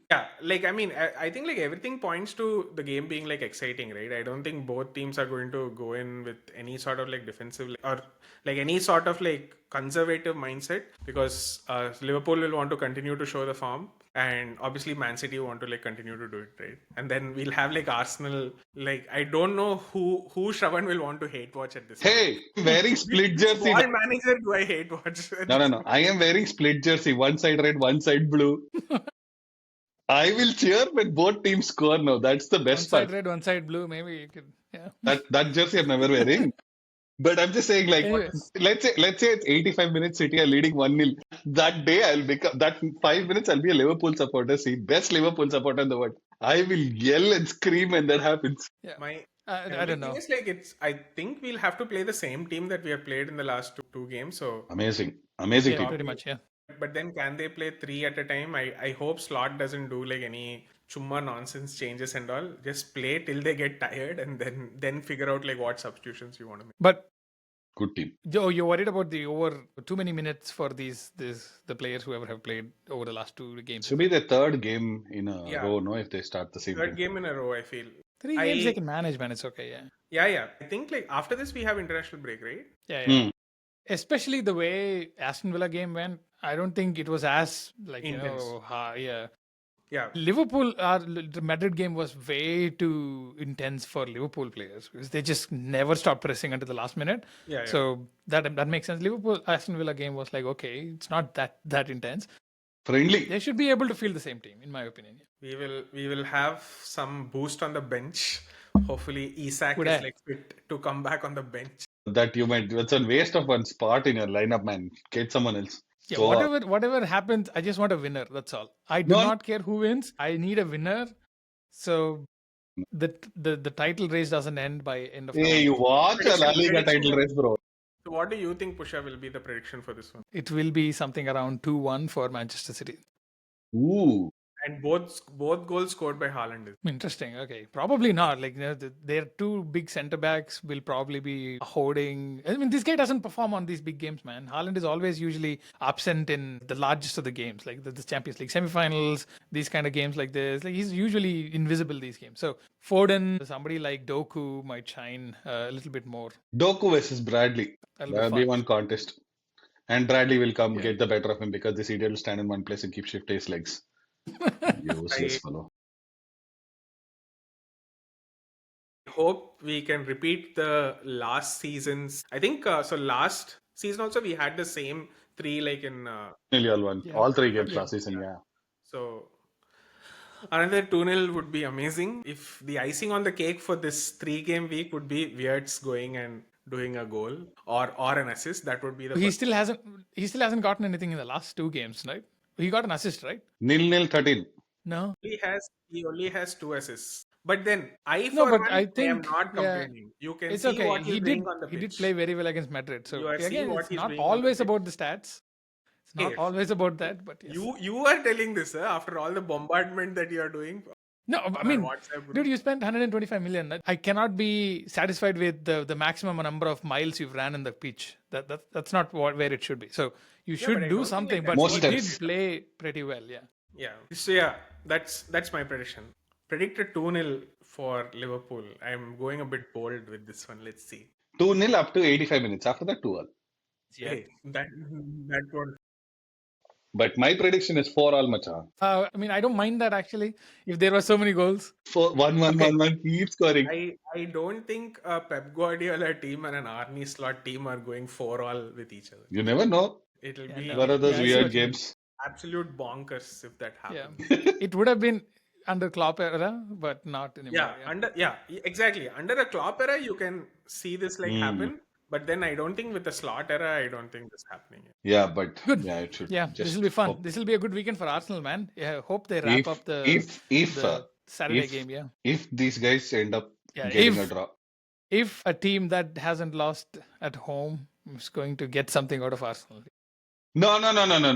Yeah, like I mean, I think like everything points to the game being like exciting, right? I don't think both teams are going to go in with any sort of like defensive or like any sort of like conservative mindset, because Liverpool will want to continue to show the form, and obviously Man City want to like continue to do it, right? And then we'll have like Arsenal. Like I don't know who Shravan will want to hate watch at this. Hey, wearing split jersey. What manager do I hate watch? No. I am wearing split jersey. One side red, one side blue. I will cheer when both teams score now. That's the One best side part. red, one side blue. Maybe you could, yeah. That jersey I'm never wearing. But I'm just saying, like, Anyways. let's say it's 85 minutes, City are leading 1-0. That day I'll become that 5 minutes I'll be a Liverpool supporter. See, best Liverpool supporter in the world. I will yell and scream when that happens. Yeah. My I don't know. It's like I think we'll have to play the same team that we have played in the last two games. So, Amazing Yeah, team. pretty much, yeah. but then can they play 3 at a time? I hope Slot doesn't do like any chumma nonsense changes and all. Just play till they get tired, and then figure out like what substitutions you want to make. But Good team. Joe, you're worried about the over too many minutes for the players whoever have played over the last two games. Should be the third game in a Yeah. row, no? If they start the same Third game. game in a row, I feel. 3 games they can manage, man. It's okay, yeah. Yeah. I think like after this we have international break, right? Yeah. Hmm. Especially the way Aston Villa game went, I don't think it was as like Intense. yeah. Yeah. Liverpool, the Madrid game was way too intense for Liverpool players because they just never stopped pressing until the last minute. Yeah. So that makes sense. Liverpool Aston Villa game was like, okay, it's not that intense. Friendly. They should be able to feel the same team, in my opinion. We will have some boost on the bench. Hopefully, Isak Would is I? like fit to come back on the bench. That you might, it's a waste of one spot in your lineup, man. Get someone else. Yeah, Go up. whatever happens, I just want a winner. That's all. I do No, not care who wins. I need a winner. So the title race doesn't end by end of hey, you November. watch a La Liga Prediction. title race, bro. So, what do you think, Pusha, will be the prediction for this one? It will be something around 2-1 for Manchester City. Ooh. And both goals scored by Haaland. Interesting. Okay, probably not. Like their two big centre backs will probably be holding. I mean, this guy doesn't perform on these big games, man. Haaland is always usually absent in the largest of the games, like the Champions League semifinals, these kind of games like this. Like he's usually invisible these games. So Foden, somebody like Doku might shine a little bit more. Doku versus Bradley. That'll be one contest. And Bradley will come get the better of him because this idiot will stand in one place and keep shifting his legs. Useless fellow. Hope we can repeat the last season's. I think so. Last season also we had the same three like in. Nearly all won. All three games last season, yeah. So another 2-0 would be amazing. If the icing on the cake for this 3-game week would be Wirtz going and doing a goal or an assist, that would be the. He still hasn't gotten anything in the last 2 games, right? He got an assist, right? 0-0 13. No. He only has 2 assists. But then I am not complaining. You can it's see okay. what he's doing on the He pitch. did play very well against Madrid. So again, what it's he's not doing on the always pitch. about the stats. It's not always about that, but yes. You are telling this, after all the bombardment that you are doing. No, I mean, dude, you spent 125 million. I cannot be satisfied with the maximum number of miles you've ran in the pitch. That's not where it should be. So you should do something. But he did play pretty well. Yeah. Yeah. So yeah, that's my prediction. Predicted 2-0 for Liverpool. I'm going a bit bold with this one. Let's see. 2-0 up to 85 minutes. After that, 2-all. Yeah. Hey, that won't. But my prediction is 4-all, macha. I mean, I don't mind that actually. If there were so many goals. 1-1, keep scoring. I don't think a Pep Guardiola team and an Arne Slot team are going 4-all with each other. You never know. It'll be one of those weird games. Absolute bonkers if that happens. Yeah. It would have been under Klopp era, but not anymore. Exactly. Under a Klopp era, you can see this happen. But then I don't think with the Slot era, I don't think this happening. Yeah, but good. Yeah, it should. Yeah, this will be fun. This will be a good weekend for Arsenal, man. Yeah, hope they wrap up the Saturday game. Yeah. If these guys end up getting a draw. If a team that hasn't lost at home is going to get something out of Arsenal. No.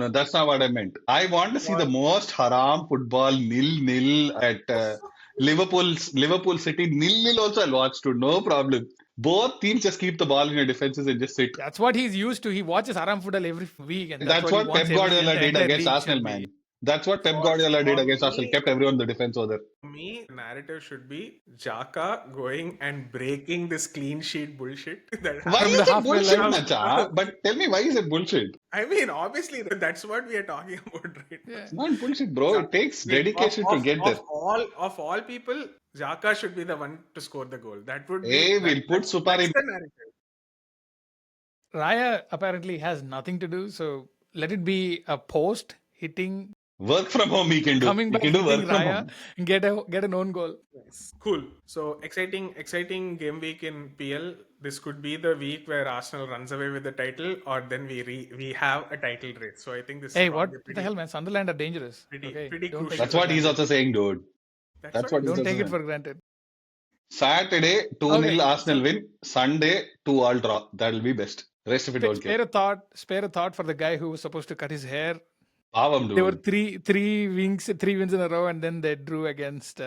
That's not what I meant. I want to see the most haram football 0-0 at Liverpool City 0-0 also I'll watch too. No problem. Both teams just keep the ball in your defenses and just sit. That's what he's used to. He watches haram football every week. And that's what Pep Guardiola did against Arsenal, man. That's what Pep Guardiola did against Arsenal. Kept everyone in the defense over there. For me, the narrative should be Xhaka going and breaking this clean sheet bullshit. Why is it bullshit, Macha? But tell me, why is it bullshit? I mean, obviously, that's what we are talking about, right? Yeah. It's not bullshit, bro. It takes dedication to get there. Of all people, Xhaka should be the one to score the goal. That would be. Hey, we'll put Super in. Raya apparently has nothing to do, so let it be a post hitting. Work from home he can do. Coming back, he can do work from home. And get an own goal. Nice. Cool. So exciting game week in PL. This could be the week where Arsenal runs away with the title, or then we have a title race. So I think this. Hey, what the hell, man? Sunderland are dangerous. Pretty crucial. That's what he's also saying, dude. That's what. Don't take it for granted. Saturday 2-0 Arsenal win. Sunday 2-all draw. That'll be best. Rest of it don't care. Spare a thought for the guy who was supposed to cut his hair. They were three wins in a row, and then they drew against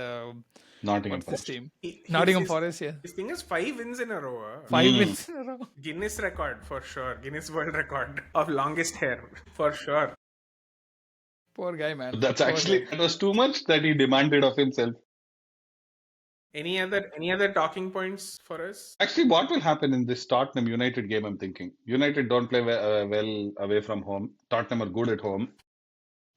Nottingham Forest. Team? Nottingham Forest, yeah. His thing is 5 wins in a row. 5 wins in a row. Guinness record for sure. Guinness World Record of longest hair for sure. Poor guy, man. That was too much that he demanded of himself. Any other talking points for us? Actually, what will happen in this Tottenham United game? I'm thinking United don't play well away from home. Tottenham are good at home.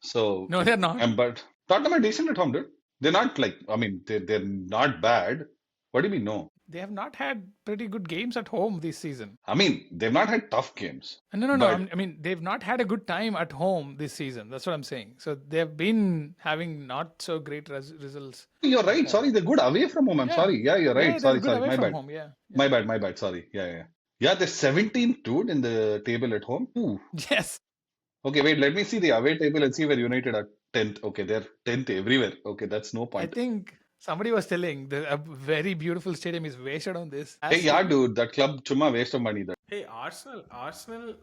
So no, they're not. But Tottenham are decent at home, dude. They're not like, I mean, they're not bad. What do you mean, no? They have not had pretty good games at home this season. I mean, they've not had tough games. No. But I mean, they've not had a good time at home this season. That's what I'm saying. So they've been having not so great results. you're at right. home. Sorry, they're good away from home. I'm Yeah. sorry. Yeah, you're right. Yeah, Sorry, they're good away my from bad. home. Yeah. My bad. Sorry. Yeah. Yeah, they're 17th, dude, in the table at home. Ooh. Yes. Okay, wait, let me see the away table and see where United are 10th. Okay, they're 10th everywhere. Okay, that's no I point. think somebody was telling a very beautiful stadium is wasted on this. Hey, yeah, dude, that club chumma waste of money. That. Hey,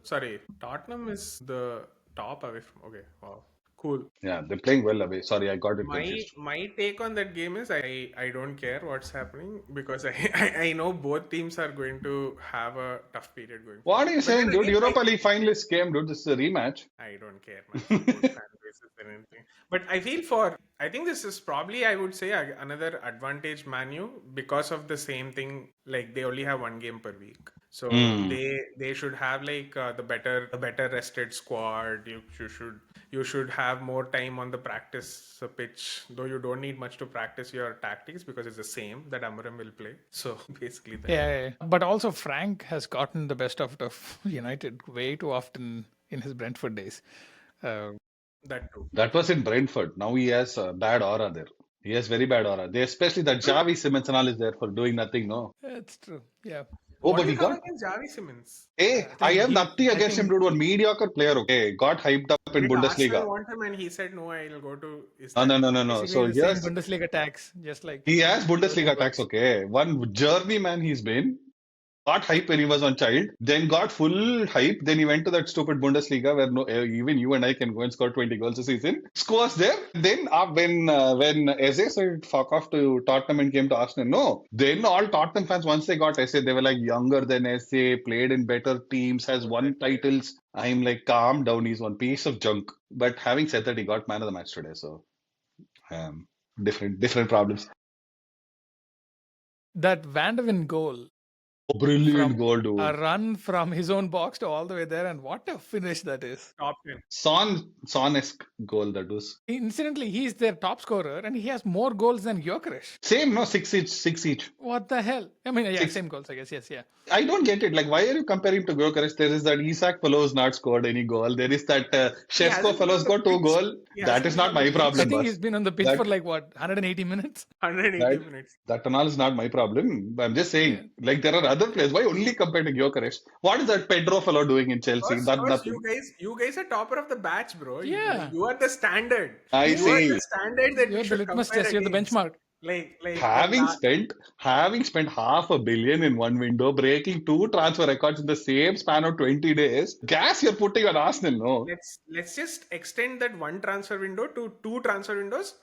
sorry, Tottenham is the top away from. Okay, wow, cool. Yeah, they're playing well away. Sorry, I got it confused. My take on that game is I don't care what's happening because I know both teams are going to have a tough period going What forward. are you But saying, then dude? again, Europa League finalist game, dude. This is a rematch. I don't care much about fan bases or anything. But I think this is probably, I would say, another advantage Manu because of the same thing. Like they only have one game per week, so they should have like the better rested squad. You should have more time on the practice pitch, though you don't need much to practice your tactics because it's the same that Amorim will play. So basically, that. Yeah. But also Frank has gotten the best of United way too often in his Brentford days. That too. That was in Brentford. Now he has a bad aura there. He has very bad aura. They, especially that Javi Simmons and all is there for doing nothing, no? That's true. Yeah. Oh, What but do we you have got. against Javi Simmons? Hey, I have nothing against him, dude. One mediocre player, okay? Got hyped up in Did Arsenal Bundesliga. want him and he said no, I'll go to. Is No, that- no. Basically So the yes, same Bundesliga tax, just like he has Bundesliga tax, okay? One journeyman he's been. Got hype when he was on child, then got full hype. Then he went to that stupid Bundesliga where no, even you and I can go and score 20 goals a season. Scores there. Then when Eze said fuck off to Tottenham and came to Arsenal, no. Then all Tottenham fans, once they got Eze, they were like younger than Eze, played in better teams, has won titles. I'm like, calm down. He's one piece of junk. But having said that, he got man of the match today. So different problems. that Van de Ven goal. Brilliant From goal, dude. A run from his own box to all the way there, and what a finish that is. top 10. Son-esque goal that was. Incidentally, he's their top scorer and he has more goals than Gyökeres. Same, no, six each. What the hell? I mean, yeah, Six. same goals, I guess. Yes, yeah. I don't get it. Like, why are you comparing to Gyökeres? There is that Isak Fellow's not scored any goal. There is that Shesko hasn't Fellow's been on got the 2 pitch. goal. He That hasn't is been not on the my pitch. I problem, think boss. he's been on the pitch That- for like what, 180 minutes? 180 That- minutes. That and all is not my problem. I'm just saying, like, there are other players. Why only compare to Gyökeres? What is that Pedro fellow doing in Chelsea? First, Nothing. you guys are topper of the batch, bro. Yeah. You are the standard. I you see. are the standard that we You're the should litmus compare test, you're the against. benchmark. Like Having spent $500 million in one window, breaking 2 transfer records in the same span of 20 days, gas you're putting on Arsenal, no? let's just extend that one transfer window to 2 transfer windows.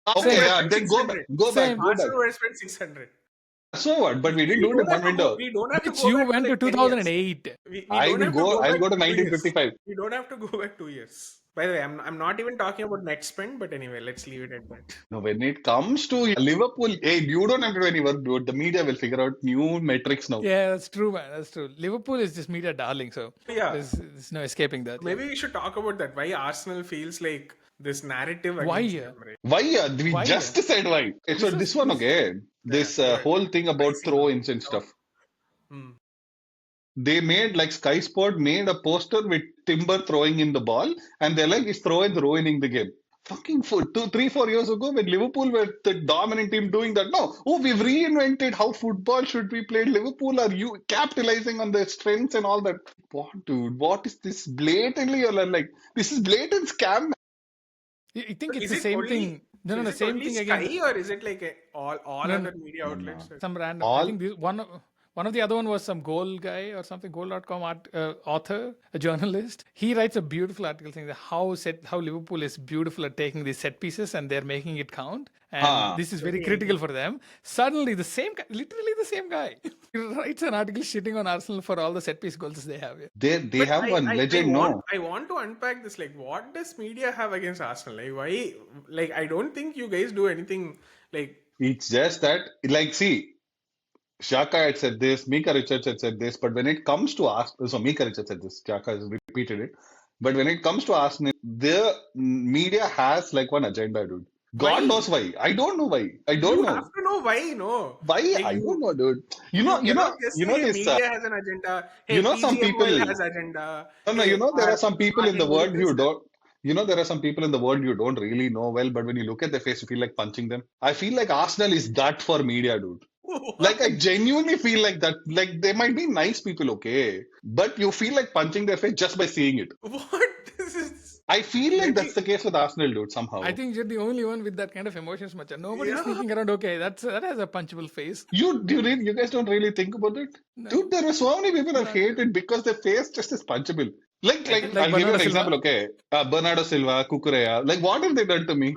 Okay, Same. yeah, then go back, go back, Same. go back. Arsenal would spend 600. So what? But we didn't do it in one window. We don't have to Which go you back went to like 10 years. 2008. We I don't will have go. I'll back go to 2 years. 1955. We don't have to go back 2 years. By the way, I'm not even talking about net spend, but anyway, let's leave it at that. No, when it comes to Liverpool, hey, you don't have to do any work, dude. The media will figure out new metrics now. Yeah, that's true, man. That's true. Liverpool is just media darling, so Yeah. there's no escaping that. Maybe we should talk about that. Why Arsenal feels like this narrative Why, against yeah? them, right? Why? We Why? just said why. So this one, okay. This whole thing about throw-ins and stuff. Hmm. They made like Sky Sport made a poster with Timber throwing in the ball, and they're like, "Is throwing ruining the game?" Fucking 2, 3, 4 years ago, when Liverpool were the dominant team doing that, no, we've reinvented how football should be played. Liverpool are you capitalizing on their strengths and all that. What, dude? What is this? Blatantly, you're like, this is blatant scam. You think it's Is the it same only- thing? No, is the it same only thing Sky, again. or is it like all No, other media outlets? Some random. All- I think this, one of the other one was some goal guy or something, goal.com author, a journalist. He writes a beautiful article saying that how Liverpool is beautiful at taking these set pieces and they're making it count. And this is very critical for them. Suddenly, the same guy, literally the same guy, he writes an article shitting on Arsenal for all the set piece goals they have. They But have one legend, I want to unpack this. Like, what does media have against Arsenal? Like, why? Like, I don't think you guys do anything. Like, It's just that, like, see, Xhaka had said this, Mika Richards had said this, but when it comes to Arsenal, so Mika Richards said this, Xhaka has repeated it. But when it comes to Arsenal, the media has like one agenda, dude. God Why? knows why. I don't know why. I don't You know. have to know why, no. Why? Like I don't you, know, dude. you cannot just say, hey, This. media has an agenda. Hey, Some PGM people. Oil has agenda. No, Hey, there are some people in the Martin world Gurukul. you don't. There are some people in the world you don't really know well, but when you look at their face, you feel like punching them. I feel like Arsenal is that for media, dude. Like, I What? genuinely feel like that. Like, they might be nice people, okay, but you feel like punching their face just by seeing it. What? This is I feel like that's very, the case with Arsenal, dude, somehow. I think you're the only one with that kind of emotions, Macha. Nobody's yeah. sneaking around. Okay, that has a punchable face. You guys don't really think about it? No, Dude, there were so many people I've not really. hated because their face just is punchable. Like, Like I'll give you Bernardo an example, Silva. okay? Bernardo Silva, Cucurella. Like, what have they done to me?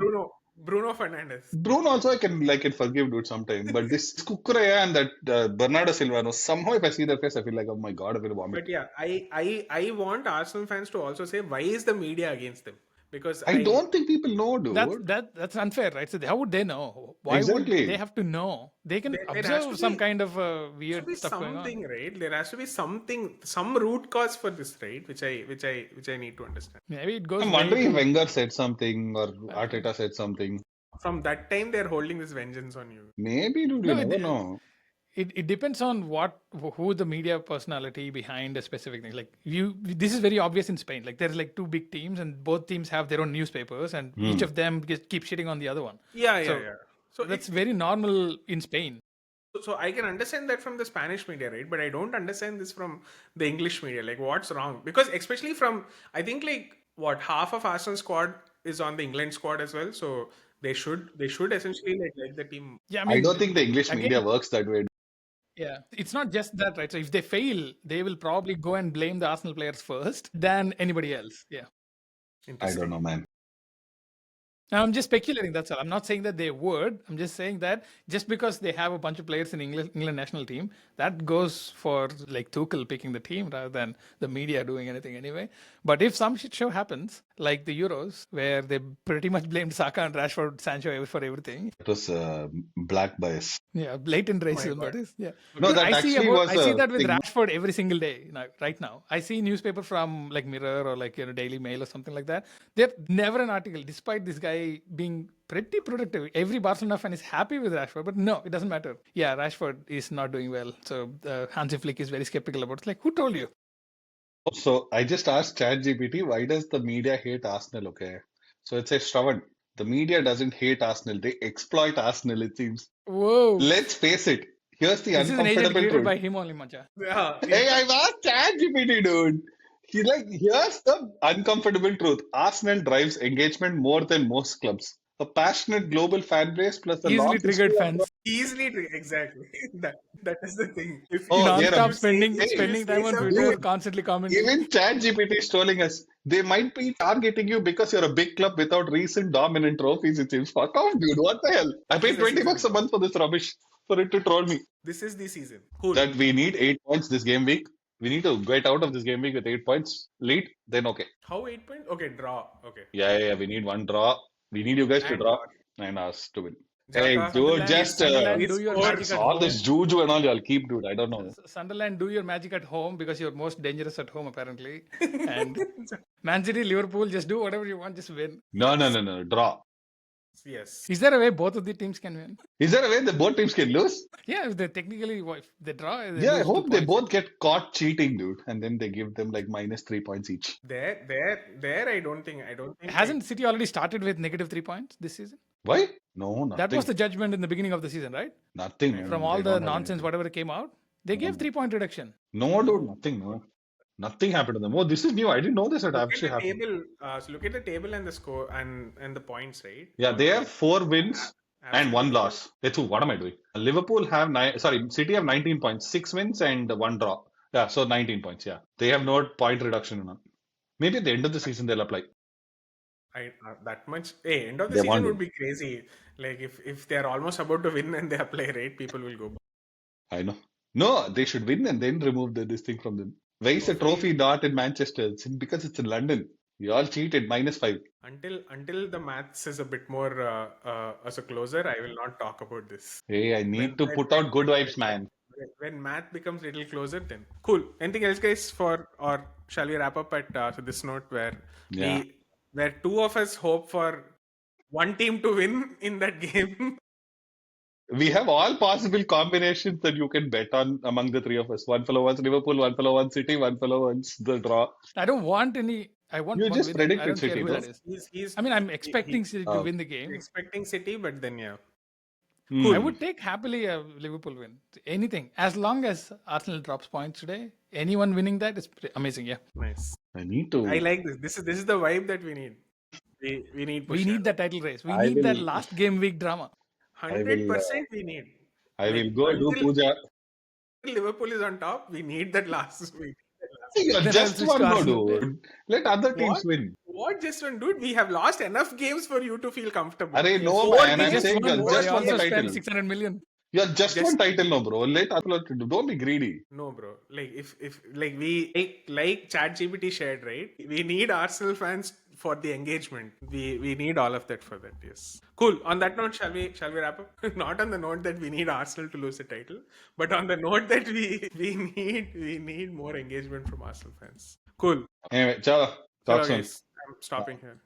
Bruno Fernandes. Bruno also I can forgive, dude, sometime. But this Cucurella and that Bernardo Silva, no, somehow if I see their face, I feel like, oh my God, I will vomit. But yeah, I want Arsenal fans to also say, why is the media against them? Because I don't think people know, dude. That's unfair, right? So how would they know? Why would Exactly. they have to know? They can there has to observe some be, kind of there weird should be stuff going on. something, right? There has to be something, some root cause for this, right? Which I need to understand. Maybe it goes I'm way wondering if to- Wenger said something or Arteta said something. From that time, they're holding this vengeance on you. Maybe, dude, you No, never know. it depends on who the media personality behind a specific thing. Like this is very obvious in Spain. Like there's like two big teams and both teams have their own newspapers and each of them keep shitting on the other one. Yeah. So that's very normal in Spain. So I can understand that from the Spanish media, right? But I don't understand this from the English media. Like, what's wrong? Because especially from, I think like what half of Arsenal squad is on the England squad as well. So they should essentially like let the team. Yeah, I don't think the English again- media works that way. Yeah, it's not just that, right? So if they fail, they will probably go and blame the Arsenal players first than anybody else. Yeah. I don't know, man. Now, I'm just speculating, that's all. I'm not saying that they would. I'm just saying that just because they have a bunch of players in England national team, that goes for like Tuchel picking the team rather than the media doing anything anyway. But if some shit show happens, like the Euros, where they pretty much blamed Saka and Rashford, Sancho for everything. It was black bias. Yeah, blatant racism, God. that is. Yeah. No, that I see actually was I see a that with thing. Rashford every single day right now. I see newspaper from like Mirror or like Daily Mail or something like that. There's never an article, despite this guy being pretty productive. Every Barcelona fan is happy with Rashford, but no, it doesn't matter. Yeah, Rashford is not doing well. So Hansi Flick is very skeptical about it. It's like, who told you? So I just asked ChatGPT, why does the media hate Arsenal? Okay. So it says, Shravan, the media doesn't hate Arsenal. They exploit Arsenal, it seems. Whoa. Let's face it. Here's the This is an agent uncomfortable created truth. by him only, Macha. Yeah. Hey, I've asked ChatGPT, dude. He's like, here's the uncomfortable truth. Arsenal drives engagement more than most clubs. A passionate global fan base plus a long Easily triggered history of- fans. Exactly. that is the thing. If Oh, yeah, Non-stop no. spending Hey, time on something- Twitter, constantly commenting. Even ChatGPT is trolling us. They might be targeting you because you're a big club without recent dominant trophies. It seems. Fuck off, dude. What the hell? I paid This is $20 a month for this rubbish for it to troll me. This is the season. Cool. That we need 8 points this game week. We need to get out of this game week with 8 points lead. Then okay. How 8 points? Okay, draw. Okay. Yeah. We need one draw. We need you guys to And draw what? and us to win. Jaka, Hey, dude, Sunderland- just Sunderland, do your it's magic at all home. this juju and all y'all keep, dude. I don't know. Sunderland, do your magic at home because you're most dangerous at home, apparently. And Man City, Liverpool, just do whatever you want, just win. No. Draw. Yes. Is there a way both of the teams can win? Is there a way that both teams can lose? Yeah, if they technically, if they draw, they Yeah, I lose 2 hope they points. both get caught cheating, dude, and then they give them like -3 points each. There. I don't think. Hasn't City already started with -3 points this season? Why? No, nothing. That was the judgment in the beginning of the season, right? Nothing. man. From They all the don't have nonsense, anything. whatever came out, they gave 3-point reduction. No, dude, nothing. No, nothing happened to them. Oh, this is new. I didn't know this had Look at actually the happened. table. So look at the table and the score and the points, right? Yeah, they have 4 wins and 1 Absolutely. loss. That's what am I doing? Liverpool have City have 19 points, 6 wins and 1 draw. Yeah, so 19 points. Yeah, they have no point reduction. Maybe at the end of the season they'll apply. That much. Hey, end of the They season won, would be crazy. Like if they're almost about to win and they apply, right? People will go. I know. No, they should win and then remove this thing from them. Where is the trophy not in Manchester? It's because it's in London. You all cheated, -5. Until the maths is a bit more as a closer, I will not talk about this. Hey, I need to put out good vibes, man. When math becomes a little closer, then cool. Anything else, guys? Or shall we wrap up at this note where Yeah. where two of us hope for one team to win in that game. We have all possible combinations that you can bet on among the three of us. One fellow wants Liverpool, one fellow wants City, one fellow wants the draw. I don't want any. I want You one just winning. I predicted don't care City, who bro. that is. He's I mean, I'm he, expecting he, City to Oh. win the game. expecting City, but then yeah. I Hmm. would take happily a Liverpool win. Anything. As long as Arsenal drops points today, anyone winning that is amazing. Yeah. Nice. I need to. I like this. This is the vibe that we need. We need We push. need that title race. We I need that will- last game week drama. 100% we need. I will Like, go do until puja. Liverpool is on top, we need that last week. You're Then I'll just switch one, to no, Arsenal. dude. Let other teams win. What just one, dude? We have lost enough games for you to feel comfortable. Arey, no, Four man. I'm games, Just saying won. you're They just won the also spent title. 600 million. You're just Just- one title, no, bro. Let Arsenal don't be greedy. No, bro. Like if like we like ChatGPT shared, right? We need Arsenal fans for the engagement. We need all of that for that. Yes. Cool. On that note, shall we wrap up? Not on the note that we need Arsenal to lose the title, but on the note that we need more engagement from Arsenal fans. Cool. Anyway, chalo. Hello, Talk soon. guys. I'm stopping here.